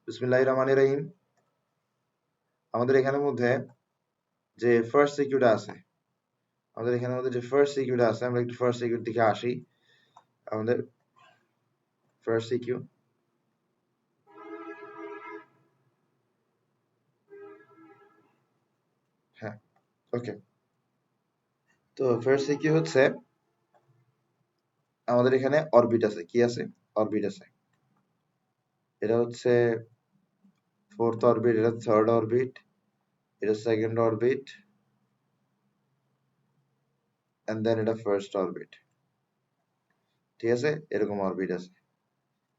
বিসমিল্লাহির রহমানির রহিম। আমাদের এখানের মধ্যে যে ফার্স্ট সিকিউরিটি আছে, আমরা একটু ফার্স্ট সিকিউরিটি দিকে আসি। আমাদের ফার্স্ট সিকিউ, হ্যাঁ, ওকে। তো ফার্স্ট সিকিউ হচ্ছে আমাদের এখানে অরবিট আছে। কি আছে? অরবিট আছে। এটা হচ্ছে ফোর্থ অরবিট, এটা থার্ড অরবিট, এটা সেকেন্ড অরবিট, এন্ড দেন এটা ফার্স্ট অরবিট। ঠিক আছে, এরকম অরবিট আছে।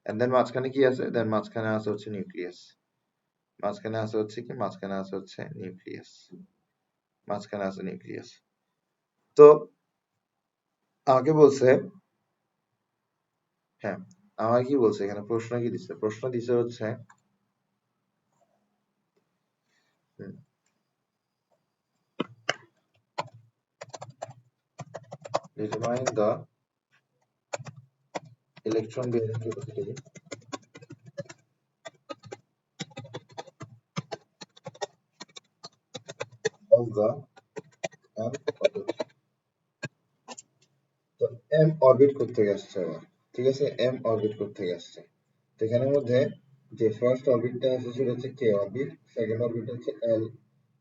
এন্ড দেন মাঝখানে কি আছে? দেন মাঝখানে আছে হচ্ছে নিউক্লিয়াস। মাঝখানে আছে হচ্ছে কি? মাঝখানে আছে হচ্ছে নিউক্লিয়াস। মাঝখানে আছে নিউক্লিয়াস। তো আমাকে বলছে, হ্যাঁ, আমার কি বলছে এখানে? প্রশ্ন কি দিচ্ছে? প্রশ্ন দিচ্ছে হচ্ছে determine the electron bearing capacity of the m orbit. তো m অরবিট করতে আসছে আবার। ঠিক আছে, m অরবিট করতে আসছে। তো এখানের মধ্যে যে ফার্স্ট অরবিটটা আছে সেটা হচ্ছে k অরবিট, সেকেন্ড অরবিট হচ্ছে l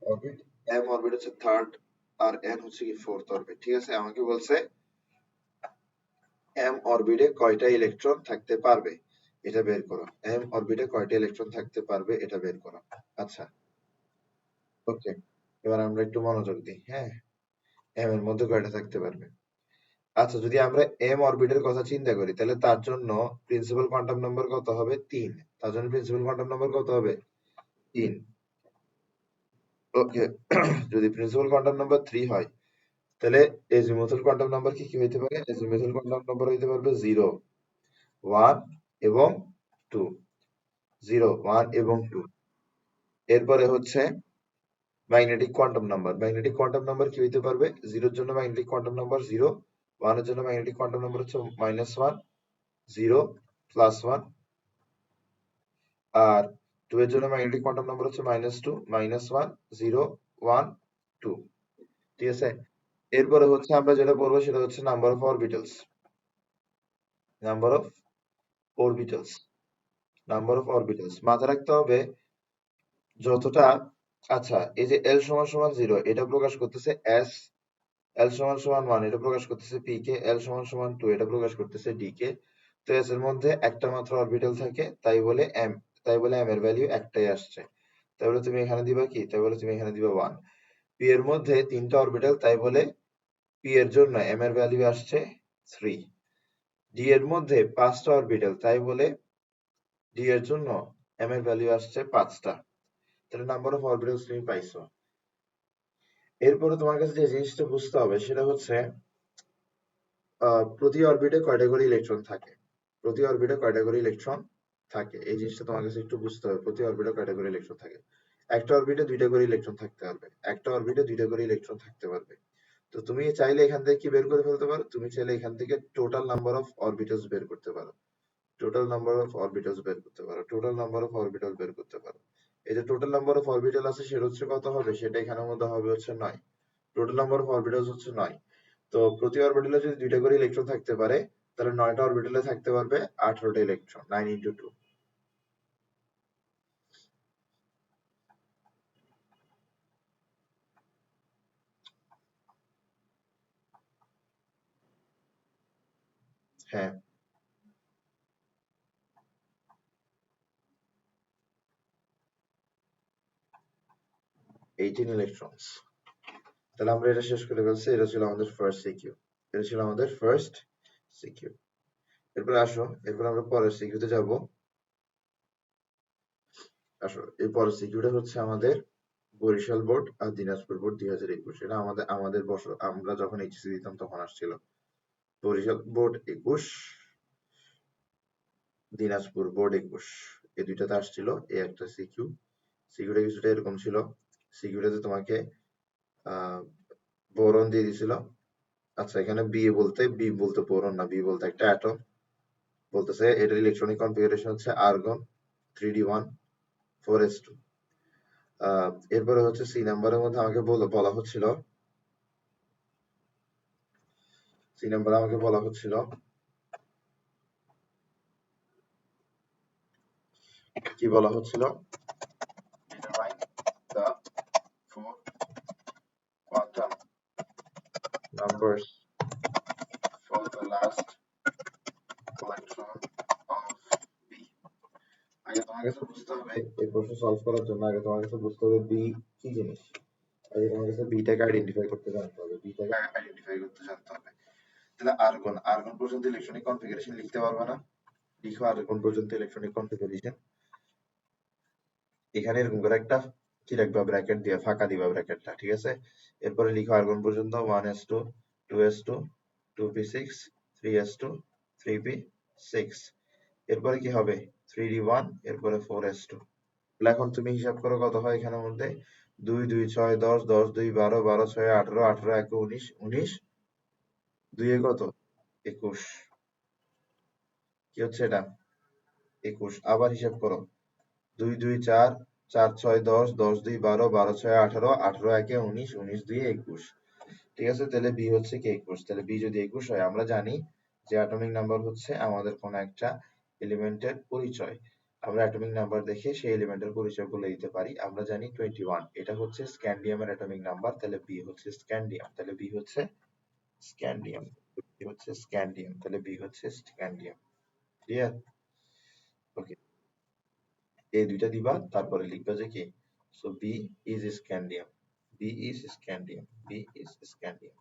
অরবিট, m অরবিট হচ্ছে থার্ড, আর n হচ্ছে কি ফোর্থ অরবিট। ঠিক আছে, আমাকে বলছে m অরবিটে কয়টা ইলেকট্রন থাকতে পারবে এটা বের করো। m অরবিটে কয়টা ইলেকট্রন থাকতে পারবে এটা বের করো। আচ্ছা, ওকে। এবার আমরা একটু মনোযোগ দিই। হ্যাঁ, m এর মধ্যে কয়টা থাকতে পারবে? আচ্ছা, যদি আমরা m অরবিটের কথা চিন্তা করি তাহলে তার জন্য প্রিন্সিপাল কোয়ান্টাম নাম্বার কত হবে? 3। তার জন্য প্রিন্সিপাল কোয়ান্টাম নাম্বার কত হবে? 3। ওকে। যদি প্রিন্সিপাল কোয়ান্টাম নাম্বার 3 হয় তাহলে এজিমুথাল কোয়ান্টাম নাম্বার কি কি হইতে পারে? এজিমুথাল কোয়ান্টাম নাম্বার হইতে পারবে 0, 1 এবং 2। 0, 1 এবং 2। এরপরে হচ্ছে magnetic quantum number. Magnetic quantum number কি হইতে পারবে? 0 এর জন্য ম্যাগনেটিক কোয়ান্টাম নাম্বার 0, 1 এর জন্য ম্যাগনেটিক কোয়ান্টাম নাম্বার হচ্ছে -1, 0, +1, আর 2 এর জন্য ম্যাগনেটিক কোয়ান্টাম নাম্বার হচ্ছে -2, -1, 0, 1, 2। ঠিক আছে, এরপরে হচ্ছে আমরা যেটা পড়বো সেটা হচ্ছে number of orbitals. Number of orbitals, number of orbitals মাথায় রাখতে হবে যতটা। আচ্ছা, এই যে l সমান সমান 0 এটা প্রকাশ করতেছে s, l সমান সমান 1 এটা প্রকাশ করতেছে p কে, l সমান সমান 2 এটা প্রকাশ করতেছে d কে। তো s এর মধ্যে একটা মাত্র অরবিটাল থাকে, তাই বলে m এর ভ্যালু একটাই আসছে। তাই বলে তুমি এখানে দিবা কি? তাই বলে তুমি এখানে দিবা 1। p এর মধ্যে তিনটা অরবিটাল, তাই বলে p এর জন্য m এর ভ্যালু আসছে 3। d এর মধ্যে পাঁচটা অরবিটাল, তাই বলে d এর জন্য m এর ভ্যালু আসছে 5টা। তাহলে নাম্বার অফ অরবিটালস তুমি পাইছো। এরপরে তোমার কাছে যে জিনিসটা বুঝতে হবে সেটা হচ্ছে প্রতি অরবিটে কয়টা করে ইলেকট্রন থাকে। প্রতি অরবিটে কয়টা করে ইলেকট্রন থাকে এই জিনিসটা তোমার কাছে একটু বুঝতে হবে। প্রতি অরবিটে কয়টা করে ইলেকট্রন থাকে? একটা অরবিটে দুইটা করে ইলেকট্রন থাকতে পারবে। একটা অরবিটে দুইটা করে ইলেকট্রন থাকতে পারবে। তো তুমি চাইলে এখান থেকে কি বের করে ফেলতে পারো? তুমি চাইলে এখান থেকে টোটাল নাম্বার অফ অরবিটালস বের করতে পারো। টোটাল নাম্বার অফ অরবিটালস বের করতে পারো। টোটাল নাম্বার অফ অরবিটাল বের করতে পারো। এই যে টোটাল নাম্বার অফ অরবিটাল আছে সেটা হচ্ছে কত হবে? সেটা এখানের মধ্যে হবে হচ্ছে 9। টোটাল নাম্বার অফ অরবিটালস হচ্ছে 9। তো প্রতি অরবিটালে যদি দুইটা করে ইলেকট্রন থাকতে পারে তাহলে 9টা অরবিটালে থাকতে পারবে 18টা ইলেকট্রন। 9 into 2। হ্যাঁ, 18 ইলেকট্রনস। তাহলে আমরা এটা শেষ করে ফেলছি। এটা ছিল আমাদের ফার্স্ট সিকিউ। এটা ছিল আমাদের ফার্স্ট সিকিউ। এরপর আসো, এরপর আমরা পরের সিকিউতে যাব। আসো, এই পরের সিকিউটা হচ্ছে আমাদের বরিশাল বোর্ড আর দিনাজপুর বোর্ড 2021। এটা আমাদের বছর আমরা যখন এইচএসসি দিতাম তখন আসছিল। বরিশাল বোর্ড 21, দিনাজপুর বোর্ড 21, এই দুইটাতে আসছিল এই একটা সিকিউ। সিকিউটা কিছুটা এরকম ছিল। সিকিউটাতে তোমাকে বোরন দিয়ে দিছিল। আচ্ছা, এখানে বি বলতে বোরন না, বি বলতে একটা অ্যাটম। বলতেছে এটার ইলেকট্রনিক কনফিগারেশন হচ্ছে আর্গন 3d1, 4s2। এরপরে হচ্ছে সি নাম্বারের মধ্যে আমাকে বলা হচ্ছিল, সি নাম্বারে আমাকে বলা হচ্ছিল কি বলা হচ্ছিল, determine the 4 quantum numbers for the last electron of B। আগে তোমার কাছে বুঝতে হবে, এই প্রশ্ন সলভ করার জন্য আগে তোমার কাছে বুঝতে হবে বি কি জিনিস। আগে তোমার কাছে বিটাকে আইডেন্টিফাই করতে জানতে হবে, বিটাকে আইডেন্টিফাই করতে জানতে হবে। তাহলে আর্গন, আর্গন পর্যন্ত ইলেকট্রনিক কনফিগারেশন লিখতে পারবে না? লিখো আর্গন পর্যন্ত ইলেকট্রনিক কনফিগারেশন। এখানে এরকম করে একটা কি রাখবা, ব্র্যাকেট দিয়ে ফাঁকা দিবা ব্র্যাকেটটা, ঠিক আছে। এরপরে লিখো আর্গন পর্যন্ত 1s2 2s2 2p6 3s2 3p6। এরপরে কি হবে 3d1, এরপরে 4s2। এখন তুমি হিসাব করো কত হয় এখানের মধ্যে, 2 2 6 10 10 2 12 12 6 18 18 1 19 19 2 এ কত 21। কি হচ্ছে এটা 21। আবার হিসাব করো 2 2 4 4 6 10 10 2 12 12 6 18 18 1 19 19 2 21। ঠিক আছে, তাহলে বি হচ্ছে কি 21। তাহলে বি যদি 21 হয়, আমরা জানি যে অ্যাটমিক নাম্বার হচ্ছে আমাদের কোন একটা এলিমেন্টের পরিচয়। আমরা অ্যাটমিক নাম্বার দেখে সেই এলিমেন্টের পরিচয় বলে দিতে পারি। আমরা জানি 21, এটা হচ্ছে স্ক্যান্ডিয়ামের অ্যাটমিক নাম্বার, তাহলে বি হচ্ছে স্ক্যান্ডিয়াম। তাহলে বি হচ্ছে স্ক্যান্ডিয়াম, বি হচ্ছে স্ক্যান্ডিয়াম, তাহলে বি হচ্ছে স্ক্যান্ডিয়াম। ক্লিয়ার? ওকে, এই দুইটা দিবা, তারপরে লিখবা যে কি, so B is scandium, B is scandium, B is scandium.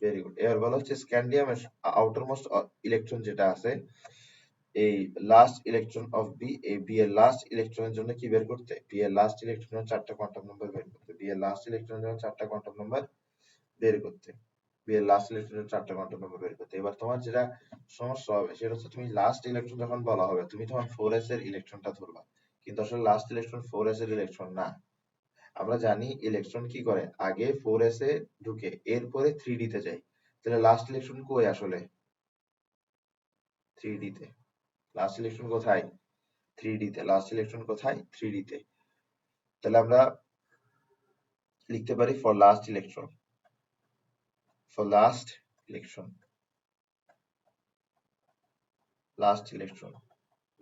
Very good. এবার বলা হচ্ছে স্ক্যান্ডিয়ামের আউটার মোস্ট ইলেকট্রন যেটা আছে, এই লাস্ট ইলেকট্রন অফ বি, এই বি এর লাস্ট ইলেকট্রনের জন্য কি বের করতে, বি এর লাস্ট ইলেকট্রনের 4টা কোয়ান্টাম নাম্বার বের করতে, বি এর লাস্ট ইলেকট্রনের জন্য 4টা কোয়ান্টাম নাম্বার বের করতে, বি এর লাস্ট ইলেকট্রনের 4টা কোয়ান্টাম নাম্বার বের করতে। এবার তোমার যেটা সমস্যা হবে সেটা হচ্ছে, তুমি লাস্ট ইলেকট্রন যখন বলা হবে তুমি তখন 4s এর ইলেকট্রনটা ধরবা, কিন্তু আসলে লাস্ট ইলেকট্রন 4s এর ইলেকট্রন না। আমরা জানি ইলেকট্রন কি করে, আগে 4s এ ঢুকে এরপরে 3d তে যায়। তাহলে লাস্ট ইলেকট্রন কই আসলে 3d তে। লাস্ট ইলেকট্রন কোথায় 3d তে। লাস্ট ইলেকট্রন কোথায় 3d তে। তাহলে আমরা লিখতে পারি for last electron, for last electron, last electron,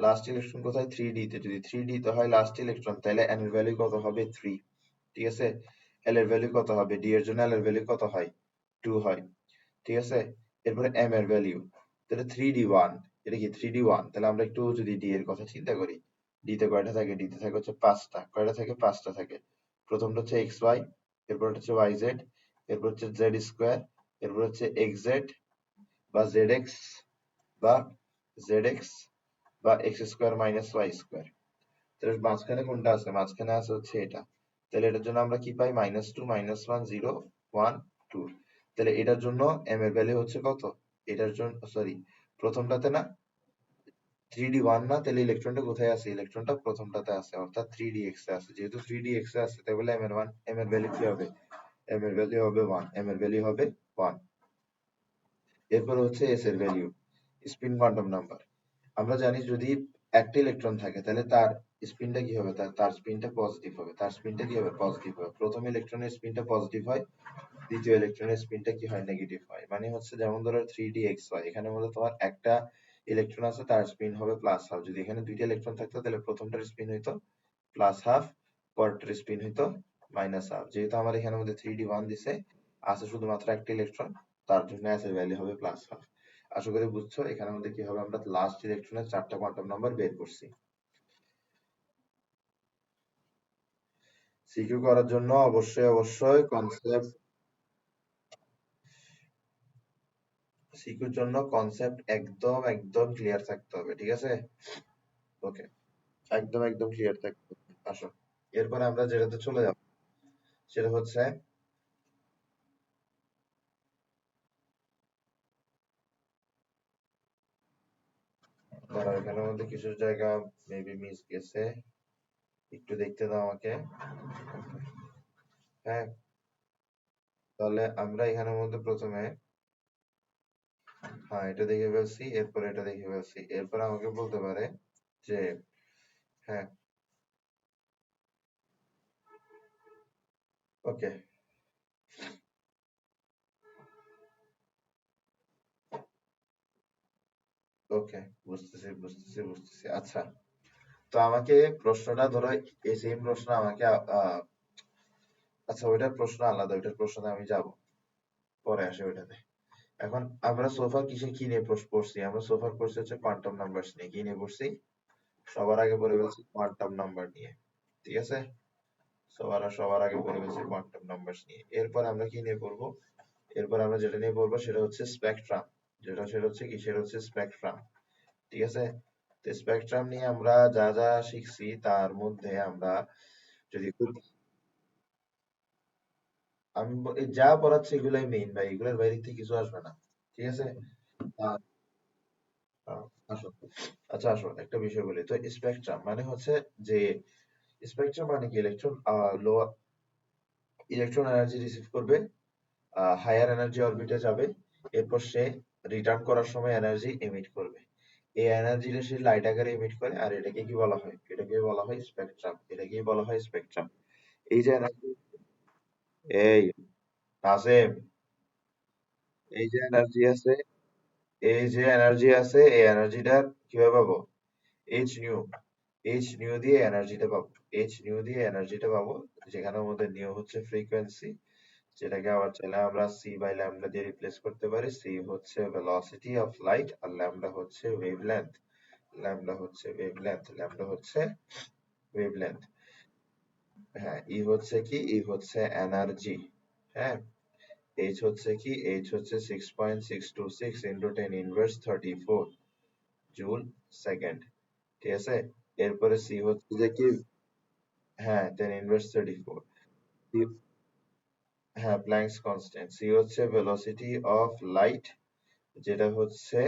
last electron কোথায় 3d তে। যদি 3d তে হয় লাস্ট ইলেকট্রন, তাহলে n এর ভ্যালু কত হবে 3। ঠিক আছে, l এর ভ্যালু কত হবে, d এর জন্য l এর ভ্যালু কত হয় 2 হয়। ঠিক আছে, এরপরে m এর ভ্যালু, তাহলে 3d1, এটা কি 3d1। তাহলে আমরা একটু যদি d এর কথা চিন্তা করি, d তে কয়টা থাকে, d তে থাকে হচ্ছে 5টা। কয়টা থাকে 5টা থাকে। প্রথমটা হচ্ছে xy, এরপর হচ্ছে yz, এরপর হচ্ছে z স্কয়ার, এরপর হচ্ছে xz বা zx বা zx বা x square minus y square. তাহলে মাঝখানে কোনটা আছে, মাঝখানে আছে হচ্ছে এটা। তাহলে এটার জন্য আমরা কি পাই, -2 -1 0 1 2। তাহলে এটার জন্য m এর ভ্যালু হচ্ছে কত, এটার জন্য সরি প্রথমটাতে না 3d1 না, তাহলে ইলেকট্রনটা কোথায় আছে, ইলেকট্রনটা প্রথমটাতে আছে, অর্থাৎ 3dx এ আছে। যেহেতু 3dx এ আছে তাহলে m এর ভ্যালু কি হবে, m এর ভ্যালু হবে 1, m এর ভ্যালু হবে 1। এরপর হচ্ছে s এর ভ্যালু, স্পিন কোয়ান্টাম নাম্বার। আমরা জানি যদি একটা ইলেকট্রন থাকে তাহলে তার স্পিনটা কি হবে, তার স্পিনটা পজিটিভ হবে, তার স্পিনটা কি হবে পজিটিভ হবে। প্রথম ইলেকট্রনের স্পিনটা পজিটিভ হয়, দ্বিতীয় ইলেকট্রনের স্পিনটা কি হয় নেগেটিভ হয়। মানে হচ্ছে যেমন ধরো 3dxy, এখানের মধ্যে তোমার একটা ইলেকট্রন আছে, তার স্পিন হবে প্লাস হাফ। যদি এখানে দুইটা ইলেকট্রন থাকতো তাহলে প্রথমটার স্পিন হইতো প্লাস হাফ, পরেরটার স্পিন হইতো মাইনাস হাফ। যেহেতু আমার এখানের মধ্যে 3d1 দিছে, আছে শুধুমাত্র একটা ইলেকট্রন, তার জন্য s এর ভ্যালু হবে প্লাস হাফ। আশা করি বুঝছো এখানের মধ্যে কি হবে, আমরা লাস্ট ইলেকট্রনের 4টা কোয়ান্টাম নাম্বার বের করছি। সিকিউ করার জন্য অবশ্যই অবশ্যই কনসেপ্ট, সিকিউর জন্য কনসেপ্ট একদম একদম ক্লিয়ার থাকতে হবে, ঠিক আছে। ওকে, একদম একদম ক্লিয়ার থাকতে হবে। আসো, এরপরে আমরা যেটাতে চলে যাব সেটা হচ্ছে, ধরো এখানের মধ্যে কিছু জায়গা মেবি মিস গেছে, একটু দেখতে দাও আমাকে। হ্যাঁ, তাহলে আমরা এখানের মধ্যে প্রথমে, হ্যাঁ এটা দেখে ফেলছি, এরপর এটা দেখে ফেলছি। এরপর আমাকে বলতে পারে যে, হ্যাঁ ওকে ওকে, বুঝতেছি বুঝতেছি বুঝতেছি। আচ্ছা, তো আমাকে প্রশ্নটা ধরো এই সেম প্রশ্ন আমাকে আচ্ছা ওইটার প্রশ্ন আলাদা, ওইটার প্রশ্নে আমি যাব, পরে আসে ওইটাতে। এখন আমরা সোফার কিসে কি নিয়ে পড়ছি, আমরা সোফার পড়ছি হচ্ছে কোয়ান্টাম নাম্বারস নিয়ে। কি নিয়ে পড়ছি? সবার আগে পড়ে ফেলছি কোয়ান্টাম নাম্বার নিয়ে, ঠিক আছে। সবার আগে পড়ে ফেলছি কোয়ান্টাম নাম্বারস নিয়ে। এরপর আমরা কি নিয়ে পড়বো? এরপর আমরা যেটা নিয়ে পড়বো সেটা হচ্ছে স্পেকট্রাম। সেটা হচ্ছে কি, সেটা হচ্ছে স্পেকট্রাম, ঠিক আছে। তো স্পেকট্রাম নিয়ে আমরা যা যা শিখছি তার মধ্যে আমরা যদি আমি এই যা পড়াচ্ছি এগুলাই মেইন ভাই, এগুলোর বাইরে থেকে কিছু আসবে না, ঠিক আছে। আহ, আসো, আচ্ছা আসো একটা বিষয় বলি তো। স্পেকট্রাম মানে হচ্ছে যে, স্পেকট্রাম মানে কি, লো ইলেকট্রন এনার্জি রিসিভ করবে, হায়ার এনার্জি অরবিটে যাবে, এরপর সে রিটার্ন করার সময় এনার্জি এমিট করবে। এই এনার্জিটা সে লাইট আকারে এমিট করে, আর এটাকে কি বলা হয়? এটাকে বলা হয় স্পেকট্রাম, এটাকেই বলা হয় স্পেকট্রাম। এই যে এনার্জি, এই নাসিম, এই যে এনার্জি আছে, এই যে এনার্জি আছে, এই এনার্জিটা কিভাবে পাবো? এইচ নিউ, এইচ নিউ দিয়ে এনার্জিটা পাবো, এইচ নিউ দিয়ে এনার্জিটা পাবো, যেখানের মধ্যে নিউ হচ্ছে ফ্রিকোয়েন্সি, যেটাকে আবার চাইলে আমরা সি বাই ল্যামডা দিয়ে রিপ্লেস করতে পারি। সি হচ্ছে ভেলোসিটি অফ লাইট, আর ল্যামডা হচ্ছে ওয়েভলেন্থ, ল্যামডা হচ্ছে ওয়েভলেন্থ। হ্যাঁ, ই হচ্ছে কি, ই হচ্ছে এনার্জি। হ্যাঁ, এইচ হচ্ছে কি, এইচ হচ্ছে 6.626 ইন্টু 10 ইনভার্স 34 জুল সেকেন্ড, ঠিক আছে। এরপরে সি হচ্ছে যে কি, হ্যাঁ 10 ইনভার্স 34। হ্যাঁ, প্ল্যাঙ্কস কনস্ট্যান্ট। সি হচ্ছে ভেলোসিটি অফ লাইট, যেটা হচ্ছে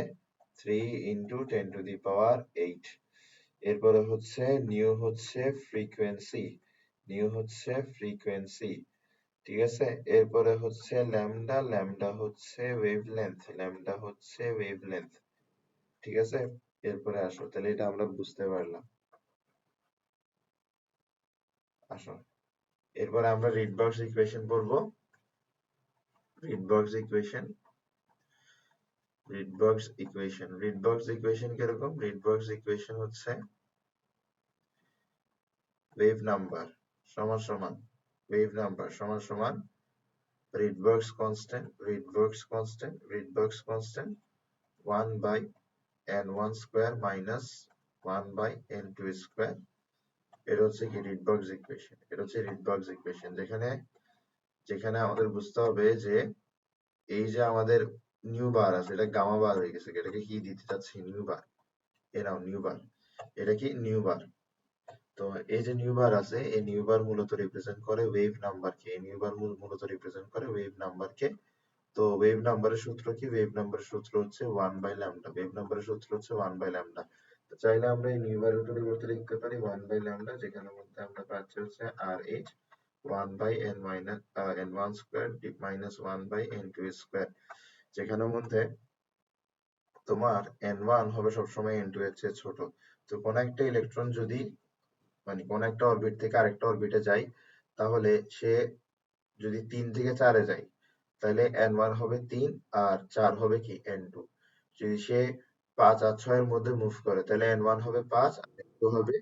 3 ইন্টু 10 টু দি পাওয়ার 8। এরপরে হচ্ছে নিউ হচ্ছে ফ্রিকোয়েন্সি, নিউ হচ্ছে ফ্রিকোয়েন্সি, ঠিক আছে। এরপরে হচ্ছে ল্যামডা, ল্যামডা হচ্ছে ওয়েভলেন্থ, ল্যামডা হচ্ছে ওয়েভলেন্থ, ঠিক আছে। এরপরে আসো, তাহলে এটা আমরা বুঝতে পারলাম। আসো, এরপরে আমরা রিডবার্গস ইকুয়েশন পড়বো। রিডবার্গস ইকুয়েশন, রিডবার্গস ইকুয়েশন কিরকম? রিডবার্গস ইকুয়েশন হচ্ছে ওয়েভ নাম্বার সমান সমান, ওয়েভ নাম্বার সমান সমান Rydberg's constant 1 by n1 square minus 1 by n2 square. এটা হচ্ছে কি রিডবার্গস ইকুয়েশন, এটা হচ্ছে রিডবার্গস ইকুয়েশন, যেখানে যেখানে আমাদের বুঝতে হবে যে এই যে আমাদের নিউ বার আছে, এটা গামা বার হয়ে গেছে, এটাকে কি দিতে চাচ্ছি? নিউ বার। এ নাও নিউ বার, এটা কি নিউ বার। তো এই যে নিউ বার আছে, এই নিউ বার মূলত রিপ্রেজেন্ট করে ওয়েভ নাম্বারকে, এই নিউ বার মূলত রিপ্রেজেন্ট করে ওয়েভ নাম্বারকে। তো ওয়েভ নাম্বারের সূত্র কি? ওয়েভ নাম্বারের সূত্র হচ্ছে 1 বাই ল্যামডা, ওয়েভ নাম্বারের সূত্র হচ্ছে 1 বাই ল্যামডা। তো চাইলে আমরা এই নিউ বারের পরিবর্তে লিখতে পারি 1 বাই ল্যামডা, যেখানে মধ্যে আমরা পাচ্ছি হচ্ছে R H 1 by N minus N one square minus 1 by N two square, যেখানের মধ্যে তোমার এন ওয়ান হবে সবসময় এন টু এর চেয়ে ছোট। তো কোন একটা ইলেকট্রন যদি, মানে কোন একটা অরবিট থেকে আরেকটা অরবিটে যায়, তাহলে সে যদি 3 থেকে 4 এ যায়, তাহলে n1 হবে 3, আর 4 হবে কি n2। যদি সে 5 আর 6 এর মধ্যে মুভ করে, তাহলে n1 হবে 5 আর n2 হবে,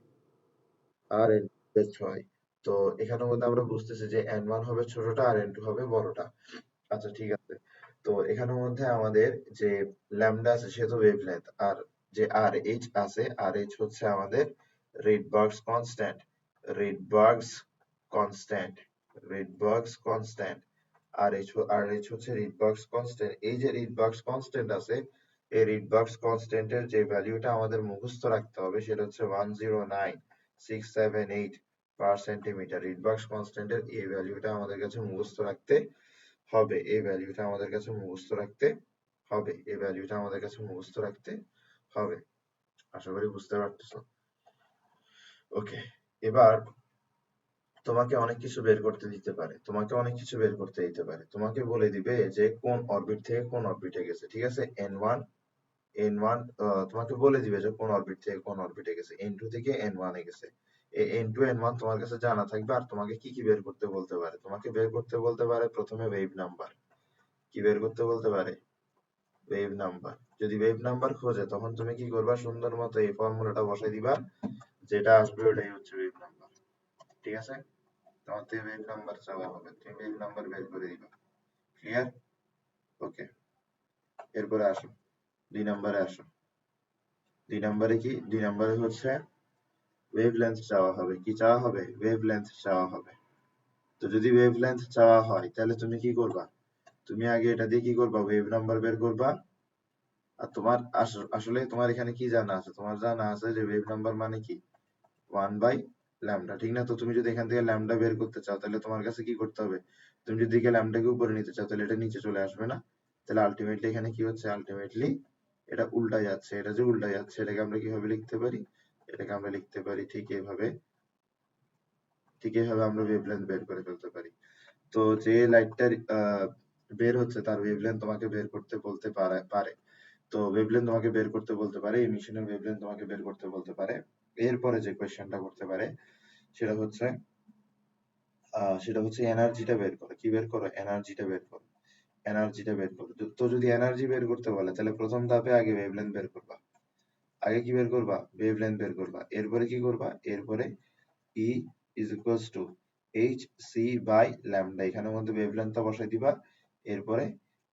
আর n2 হবে 6। তো এখানের মধ্যে আমরা বুঝতেছি যে n1 হবে ছোটটা আর n2 হবে বড়টা। আচ্ছা ঠিক আছে। তো এখানের মধ্যে আমাদের যে ল্যামডা আছে সে তো ওয়েভলেন্থ, আর যে আর এইচ আছে, আর এইচ হচ্ছে আমাদের রিডবার্গস কনস্ট্যান্ট, রিডবার্গস কনস্ট্যান্ট, রিডবার্গস কনস্ট্যান্ট। আর এইচ হচ্ছে রিডবার্গস কনস্ট্যান্ট। এই যে রিডবার্গস কনস্ট্যান্ট আছে, এই রিডবার্গস কনস্ট্যান্টের যে ভ্যালুটা আমাদের মুখস্থ রাখতে হবে সেটা হচ্ছে 109678 পার সেন্টিমিটার। রিডবার্গস কনস্ট্যান্টের এই ভ্যালুটা আমাদের কাছে মুখস্থ রাখতে হবে, এই ভ্যালুটা আমাদের কাছে মুখস্থ রাখতে হবে, এই ভ্যালুটা আমাদের কাছে মুখস্থ রাখতে হবে। আশা করি বুঝতে পারতেছো। ওকে, এবার তোমাকে অনেক কিছু বের করতে দিতে পারে, তোমাকে অনেক কিছু বের করতে দিতে পারে, তোমাকে বলে দিবে যে কোন অরবিট থেকে কোন অরবিটে গেছে, ঠিক আছে। এন ওয়ান, তোমাকে বলে দিবে যে কোন অরবিট থেকে কোন অরবিটে গেছে, এন টু থেকে এন ওয়ানে গেছে, এই n2 n1 তোমার কাছে জানা থাকবে। আর তোমাকে কি কি বের করতে বলতে পারে? তোমাকে বের করতে বলতে পারে প্রথমে ওয়েভ নাম্বার। কি বের করতে বলতে পারে? Wave number. যদি ওয়েভ নাম্বার খোঁজে তখন তুমি কি করবা? সুন্দর মতো এই ফর্মুলাটা বসাই দিবা, যেটা আসবে ওটাই হচ্ছে ওয়েভ নাম্বার। ঠিক আছে? তোমার থেকে ওয়েভ নাম্বার চাওয়া হবে, তুমি ওয়েভ নাম্বার বের করে দিবা। ক্লিয়ার? ওকে, এরপরে আসো 2 নম্বরে আসো। 2 নম্বরে কি? 2 নম্বরে হচ্ছে ওয়েভলেন্থ চাওয়া হবে। কি চাওয়া হবে? ওয়েভলেন্থ চাওয়া হবে। তো যদি ওয়েভলেন্থ চাওয়া হয় তাহলে তুমি কি করবা? তুমি আগে এটা দিয়ে কি করবা? ওয়েভ নাম্বার বের করবা। আর তোমার আসলে তোমার এখানে কি জানা আছে? তোমার জানা আছে যে ওয়েভ নাম্বার মানে কি? 1 বাই ল্যামডা, ঠিক না? তো তুমি যদি এখান থেকে ল্যামডা বের করতে চাও তাহলে তোমার কাছে কি করতে হবে? তুমি যদি ল্যামডাকে উপরে নিতে চাও তাহলে এটা নিচে চলে আসবে না? তাহলে আলটিমেটলি এখানে কি হচ্ছে? আলটিমেটলি এটা উল্টা যাচ্ছে। এটা যে উল্টা যাচ্ছে এটাকে আমরা কিভাবে লিখতে পারি? এটাকে আমরা লিখতে পারি ঠিক এইভাবে আমরা ওয়েভলেন্থ বের করে ফেলতে পারি। তো যে লাইটটা বের হচ্ছে তার ওয়েভলেন্থ তোমাকে বের করতে বলতে পারে। তো ওয়েভলেন্থ তোমাকে বের করতে বলতে পারে, এমিশনের ওয়েভলেন্থ তোমাকে বের করতে বলতে পারে। এরপরে যে কোয়েশ্চেনটা করতে পারে সেটা হচ্ছে এনার্জিটা বের করো। কি বের করো? এনার্জিটা বের করো। এনার্জিটা বের করো। তো যদি এনার্জি বের করতে বলে তাহলে প্রথম ধাপে আগে ওয়েভলেন্থ বের করবা। আগে কি বের করবা? ওয়েভলেন্থ বের করবা। এরপরে কি করবা? এরপরে E is equals to hc by lambda, এখানের মধ্যে ওয়েভলেন্থটা বসাই দিবা। এরপরে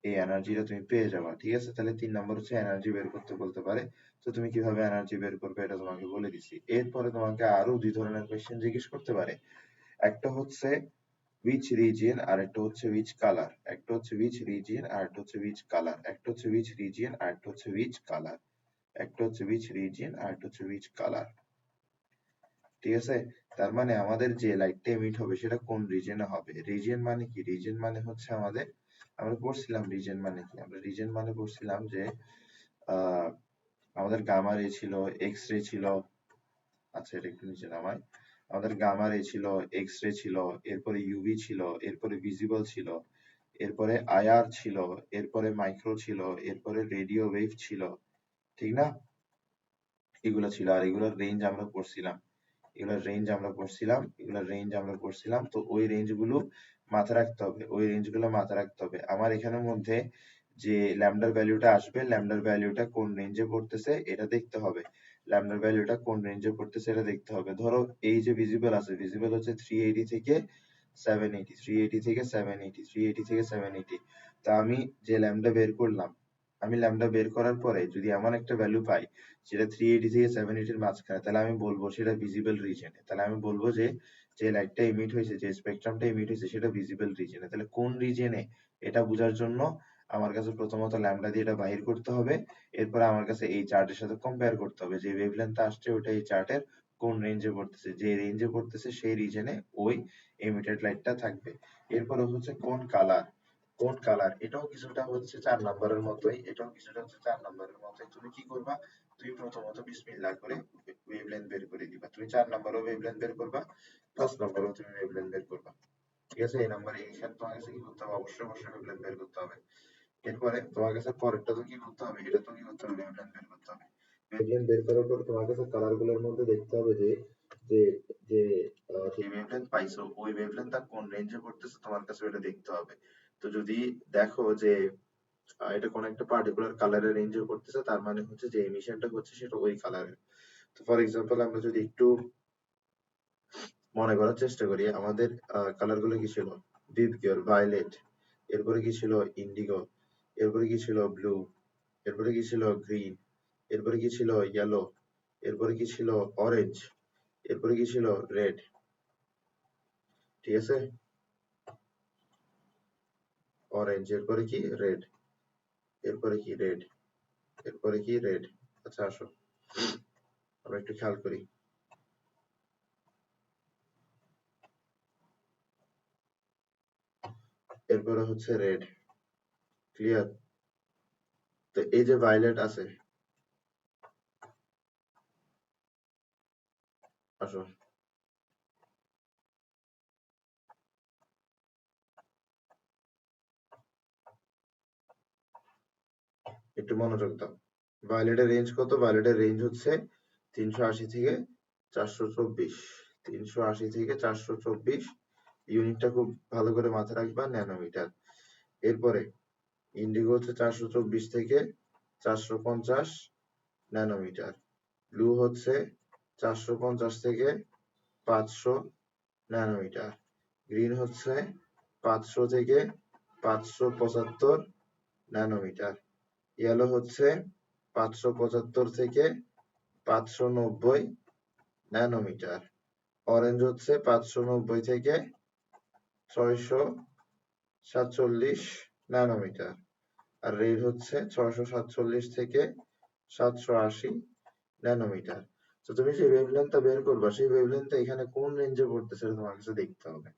এই এনার্জিটা তুমি পেয়ে যাবা। ঠিক আছে? তাহলে 3 নম্বর হচ্ছে এনার্জি বের করতে বলতে পারে। তো তুমি কিভাবে এনার্জি বের করবে এটা তোমাকে বলে দিছি। এরপরে তোমাকে আরো 2 ধরনের কোয়েশ্চেন জিজ্ঞেস করতে পারে। একটা হচ্ছে which region আর একটা হচ্ছে which color। একটা হচ্ছে which region আর একটা হচ্ছে which color। একটা হচ্ছে which region আর একটা হচ্ছে which color। একটা হচ্ছে which region আর একটা হচ্ছে which color। ঠিক আছে? তার মানে আমাদের যে লাইটটা এমিট হবে সেটা কোন রিজনে হবে? রিজিয়ন মানে কি? রিজিয়ন মানে হচ্ছে আমরা পড়ছিলাম রিজিয়ন মানে কি? আমরা রিজিয়ন মানে পড়ছিলাম যে আহ আমাদের গামা রে ছিল, এক্স রে ছিল। আচ্ছা, এটা একটু নিচে নামাই। আমাদের গামা রে ছিল, এক্স রে ছিল, এরপরে ইউভি ছিল, এরপরে ভিজিবল ছিল, এরপরে আইআর ছিল, এরপরে মাইক্রো ছিল, এরপরে রেডিও ওয়েভ ছিল। ঠিক না? এগুলো ছিল। আর এগুলোর রেঞ্জ আমরা পড়ছিলাম। তো ওই রেঞ্জ গুলো মাথায় রাখতে হবে। আমার এখানের মধ্যে যে ল্যামডার ভ্যালুটা আসবে, ল্যামডার ভ্যালুটা কোন রেঞ্জে পড়তেছে এটা দেখতে হবে। ধরো এই যে ভিজিবল আছে, ভিজিবল হচ্ছে 380 থেকে 780, 380 থেকে 780, 380 থেকে 780। তা আমি যে ল্যামডা বের করলাম, আমি ল্যামডা বের করার পরে যদি এমন একটা ভ্যালু পাই সেটা 380 থেকে 780 এর মাঝখানে, তাহলে আমি বলবো সেটা ভিজিবল রিজনে। তাহলে আমি বলবো যে যে লাইটটা এমিট হয়েছে, যে স্পেকট্রামটা এমিট হয়েছে সেটা ভিজিবল রিজনে। তাহলে কোন রিজনে এটা বোঝার জন্য আমার কাছে প্রথমত ল্যামডা দিয়ে এটা বাহির করতে হবে। এরপর আমার কাছে এই চার্টের সাথে কম্পেয়ার করতে হবে যে ওয়েভলেন্থ আসছে ওটা এই চার্টের কোন রেঞ্জে পড়তেছে। যে রেঞ্জে পড়তেছে সেই রিজনে ওই এমিটেড লাইটটা থাকবে। এরপরে হচ্ছে কোন কালার, এটাও কিছুটা হচ্ছে 4 নম্বরের মতোই। তুমি কি করবা? তুমি প্রথমত বিসমিল্লাহ করে ওয়েভলেন্থ বের করে দিবা। তুমি 4 নম্বরেও ওয়েভলেন্থ বের করবা, 5 নম্বরেও তুমি ওয়েভলেন্থ বের করবা। ঠিক আছে? এই নাম্বারে এই ক্ষেত্রে তোমার কাছে কি করতে হবে? অবশ্যই ওয়েভলেন্থ বের করতে হবে। এরপরে তোমার কাছে পরেরটা তো কি করতে হবে? এটা তো কি করতে হবে? ওয়েভলেন্থ বের করতে হবে। ওয়েভলেন্থ বের করার পর তোমার কাছে কালার গুলোর মধ্যে দেখতে হবে যে যে যে যে ওয়েভলেন্থ পাইছো ওই ওয়েভলেন্থটা কোন রেঞ্জে পড়তেছে তোমার কাছে ওটা দেখতে হবে। তো যদি দেখো যে এটা কোন একটা পার্টিকুলার কালারের রেঞ্জে পড়তেছে, তার মানে হচ্ছে যে এমিশনটা হচ্ছে সেটা ওই কালারের। তো ফর এক্সাম্পল আমরা যদি একটু মনে করার চেষ্টা করি, আমাদের কালার গুলো কি ছিল? ডিপ পিওর ভায়োলেট, এরপরে কি ছিল? ইন্ডিগো, এরপরে কি ছিল? ব্লু, এরপরে কি ছিল? গ্রিন, এরপরে কি ছিল? ইয়েলো, এরপরে কি ছিল? অরেঞ্জ, এরপরে কি ছিল? রেড। ঠিক আছে? অরেঞ্জ, এরপরে কি? রেড, এরপরে কি? রেড, এরপরে কি? রেড। আচ্ছা, আসো আমরা একটু খেয়াল করি। এরপরে হচ্ছে রেড। ক্লিয়ার? তো এই যে ভায়োলেট আছে, আসো একটু মনোযোগ দাও। ভায়োলেটের রেঞ্জ কত? ভায়োলেটের রেঞ্জ হচ্ছে 380 থেকে 424। 380 থেকে 424, ইউনিটটা খুব ভালো করে মাথায় রাখবা, ন্যানোমিটার। এরপরে ইন্ডিগো হচ্ছে 424 থেকে 450 ন্যানোমিটার। ব্লু হচ্ছে 450 থেকে 500 ন্যানোমিটার। গ্রিন হচ্ছে 500 থেকে 575 ন্যানোমিটার। ইয়েলো হচ্ছে 575 থেকে 590 ন্যানোমিটার। অরেঞ্জ হচ্ছে 590 থেকে 647 ন্যানোমিটার। আর রেড হচ্ছে 647 থেকে 780 ন্যানোমিটার। তো তুমি যে ওয়েভলেন্থটা বের করবা, সেই ওয়েভলেন্থটা এখানে কোন রেঞ্জে পড়তেছে তোমার কাছে দেখতে হবে।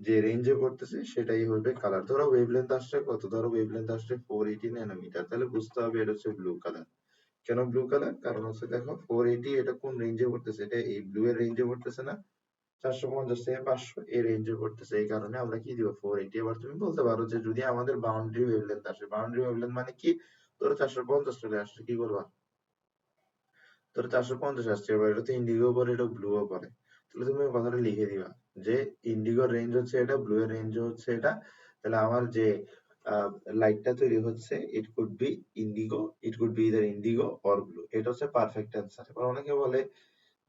যে রেঞ্জে পড়তেছে সেটাই হবে কালার। ধরো ওয়েভলেন্থ আসছে কত, ধরো ওয়েভলেন্থ আসছে 480 ন্যানোমিটার, তাহলে বুঝতে হবে এটা হচ্ছে ব্লু কালার। কেন ব্লু কালার? কারণ হচ্ছে দেখো 480 এটা কোন রেঞ্জে পড়তেছে, এটা এই ব্লু এর রেঞ্জে পড়তেছে না, 450 থেকে 500 এই রেঞ্জে পড়তেছে, এই কারণে আমরা কি দিব 480। এবার তুমি বলতে পারো যে যদি আমাদের বাউন্ডারি ওয়েভলেন্থ আসে, বাউন্ডারি ওয়েভলেন্থ মানে কি, ধরো 450 চলে আসছে, কি করবা, ধরো 450 আসছে, এবার এটা তো ইন্ডিগো পরে, এটা ব্লু ও পরে, তাহলে তুমি ওই কথাটা লিখে দিবা যে ইন্ডিগোর রেঞ্জ হচ্ছে এটা, ব্লু এর রেঞ্জ হচ্ছে এটা। তাহলে আমার যে লাইটটা তৈরি হচ্ছে, it could be Indigo, it could be either Indigo or blue. এটা হচ্ছে পারফেক্ট অ্যান্সার। এবার অনেকে বলে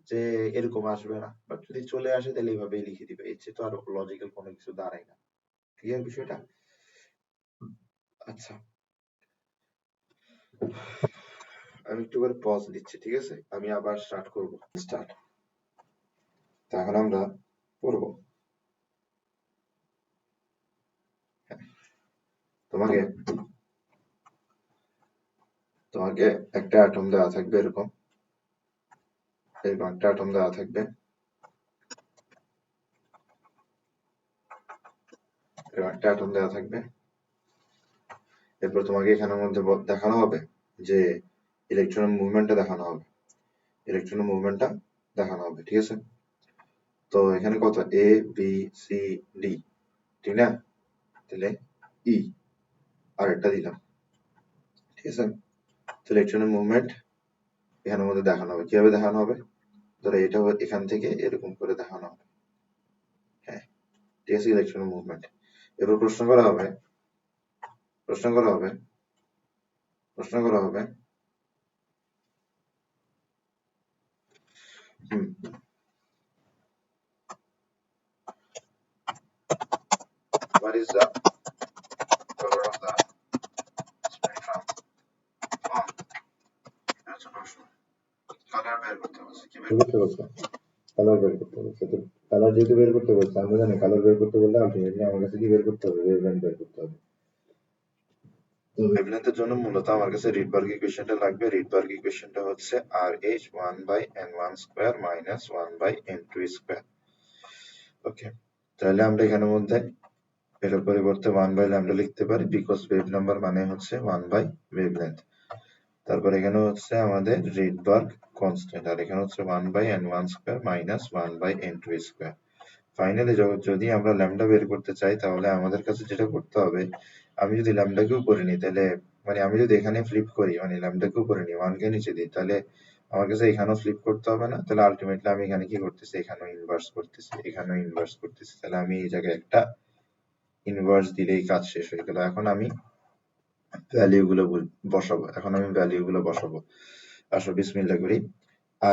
যে এরকম আসবে না, বাট যদি চলে আসে তাহলে এইভাবেই লিখে দিবে, এর চেয়ে তো আর লজিক্যাল কোনো কিছু দাঁড়ায় না। ক্লিয়ার বিষয়টা? আচ্ছা, আমি একটু করে পজ দিচ্ছি, ঠিক আছে, আমি আবার স্টার্ট করব। স্টার্ট। এখন আমরা করব, তোমাকে তোমাকে একটা অ্যাটম দেওয়া থাকবে, এরকম এরকম একটা অ্যাটম দেওয়া থাকবে, এরকম একটা অ্যাটম দেওয়া থাকবে। এরপর তোমাকে এখানের মধ্যে দেখানো হবে যে ইলেকট্রন মুভমেন্টটা দেখানো হবে, ইলেকট্রন মুভমেন্টটা দেখানো হবে, ঠিক আছে। তো এখানে কত, এ বি সি ডি, ঠিক না, তাহলে ই আর একটা দিলাম, ঠিক আছে। তো ইলেকট্রনের মুভমেন্ট এখানের মধ্যে দেখানো হবে, কিভাবে দেখানো হবে, ধরো এটা এখান থেকে এরকম করে দেখানো হবে, হ্যাঁ, ঠিক আছে, ইলেকট্রনের মুভমেন্ট। এরপর প্রশ্ন করা হবে, প্রশ্ন করা হবে, প্রশ্ন করা হবে, what is the color of the spectrum on, এটা হচ্ছে প্রশ্ন। কালার বের করতে বলছে, কি বের করতে বলছে, কালার বের করতে বলছে। তো কালার যেহেতু বের করতে বলছে, আমরা জানি কালার বের করতে বললে আলটিমেটলি আমার কাছে কি বের করতে হবে, ওয়েভলেন্থ বের করতে হবে। তো ওয়েভলেন্থের জন্য মূলত আমার কাছে রিডবার্গ ইকুয়েশনটা লাগবে। রিডবার্গ ইকুয়েশনটা হচ্ছে RH 1/n1 square minus 1/n2 square. Okay, তাহলে আমরা এখানের মধ্যে এটার পরিবর্তে 1/λ লিখতে পারি, বিকজ ওয়েভ নাম্বার মানে হচ্ছে 1/ওয়েভলেন্থ। তারপর এখানে হচ্ছে আমাদের রিডবার্গ কনস্ট্যান্ট, আর এখানে হচ্ছে 1/n1 square minus 1/n2 square. Finally যদি আমরা ল্যামডা বের করতে চাই, তাহলে আমাদের কাছে যেটা করতে হবে, আমি যদি ল্যামডাকে উপরে নিই, তাহলে মানে আমি যদি এখানে ফ্লিপ করি, মানে ল্যামডাকে উপরে নিই, 1 কে নিচে দিই, তাহলে আমার কাছে এখানেও ফ্লিপ করতে হবে না। তাহলে আলটিমেটলি আমি এখানে কি করতেছি, এখানেও ইনভার্স করতেছি, এখানেও ইনভার্স করতেছি, তাহলে আমি এই জায়গায় একটা ইনভার্স দিলেই কাজ শেষ হয়ে গেল। এখন আমি ভ্যালু গুলো বসাবো, এখন আমি ভ্যালু গুলো বসাবো। আসো বিসমিল্লাহ করি।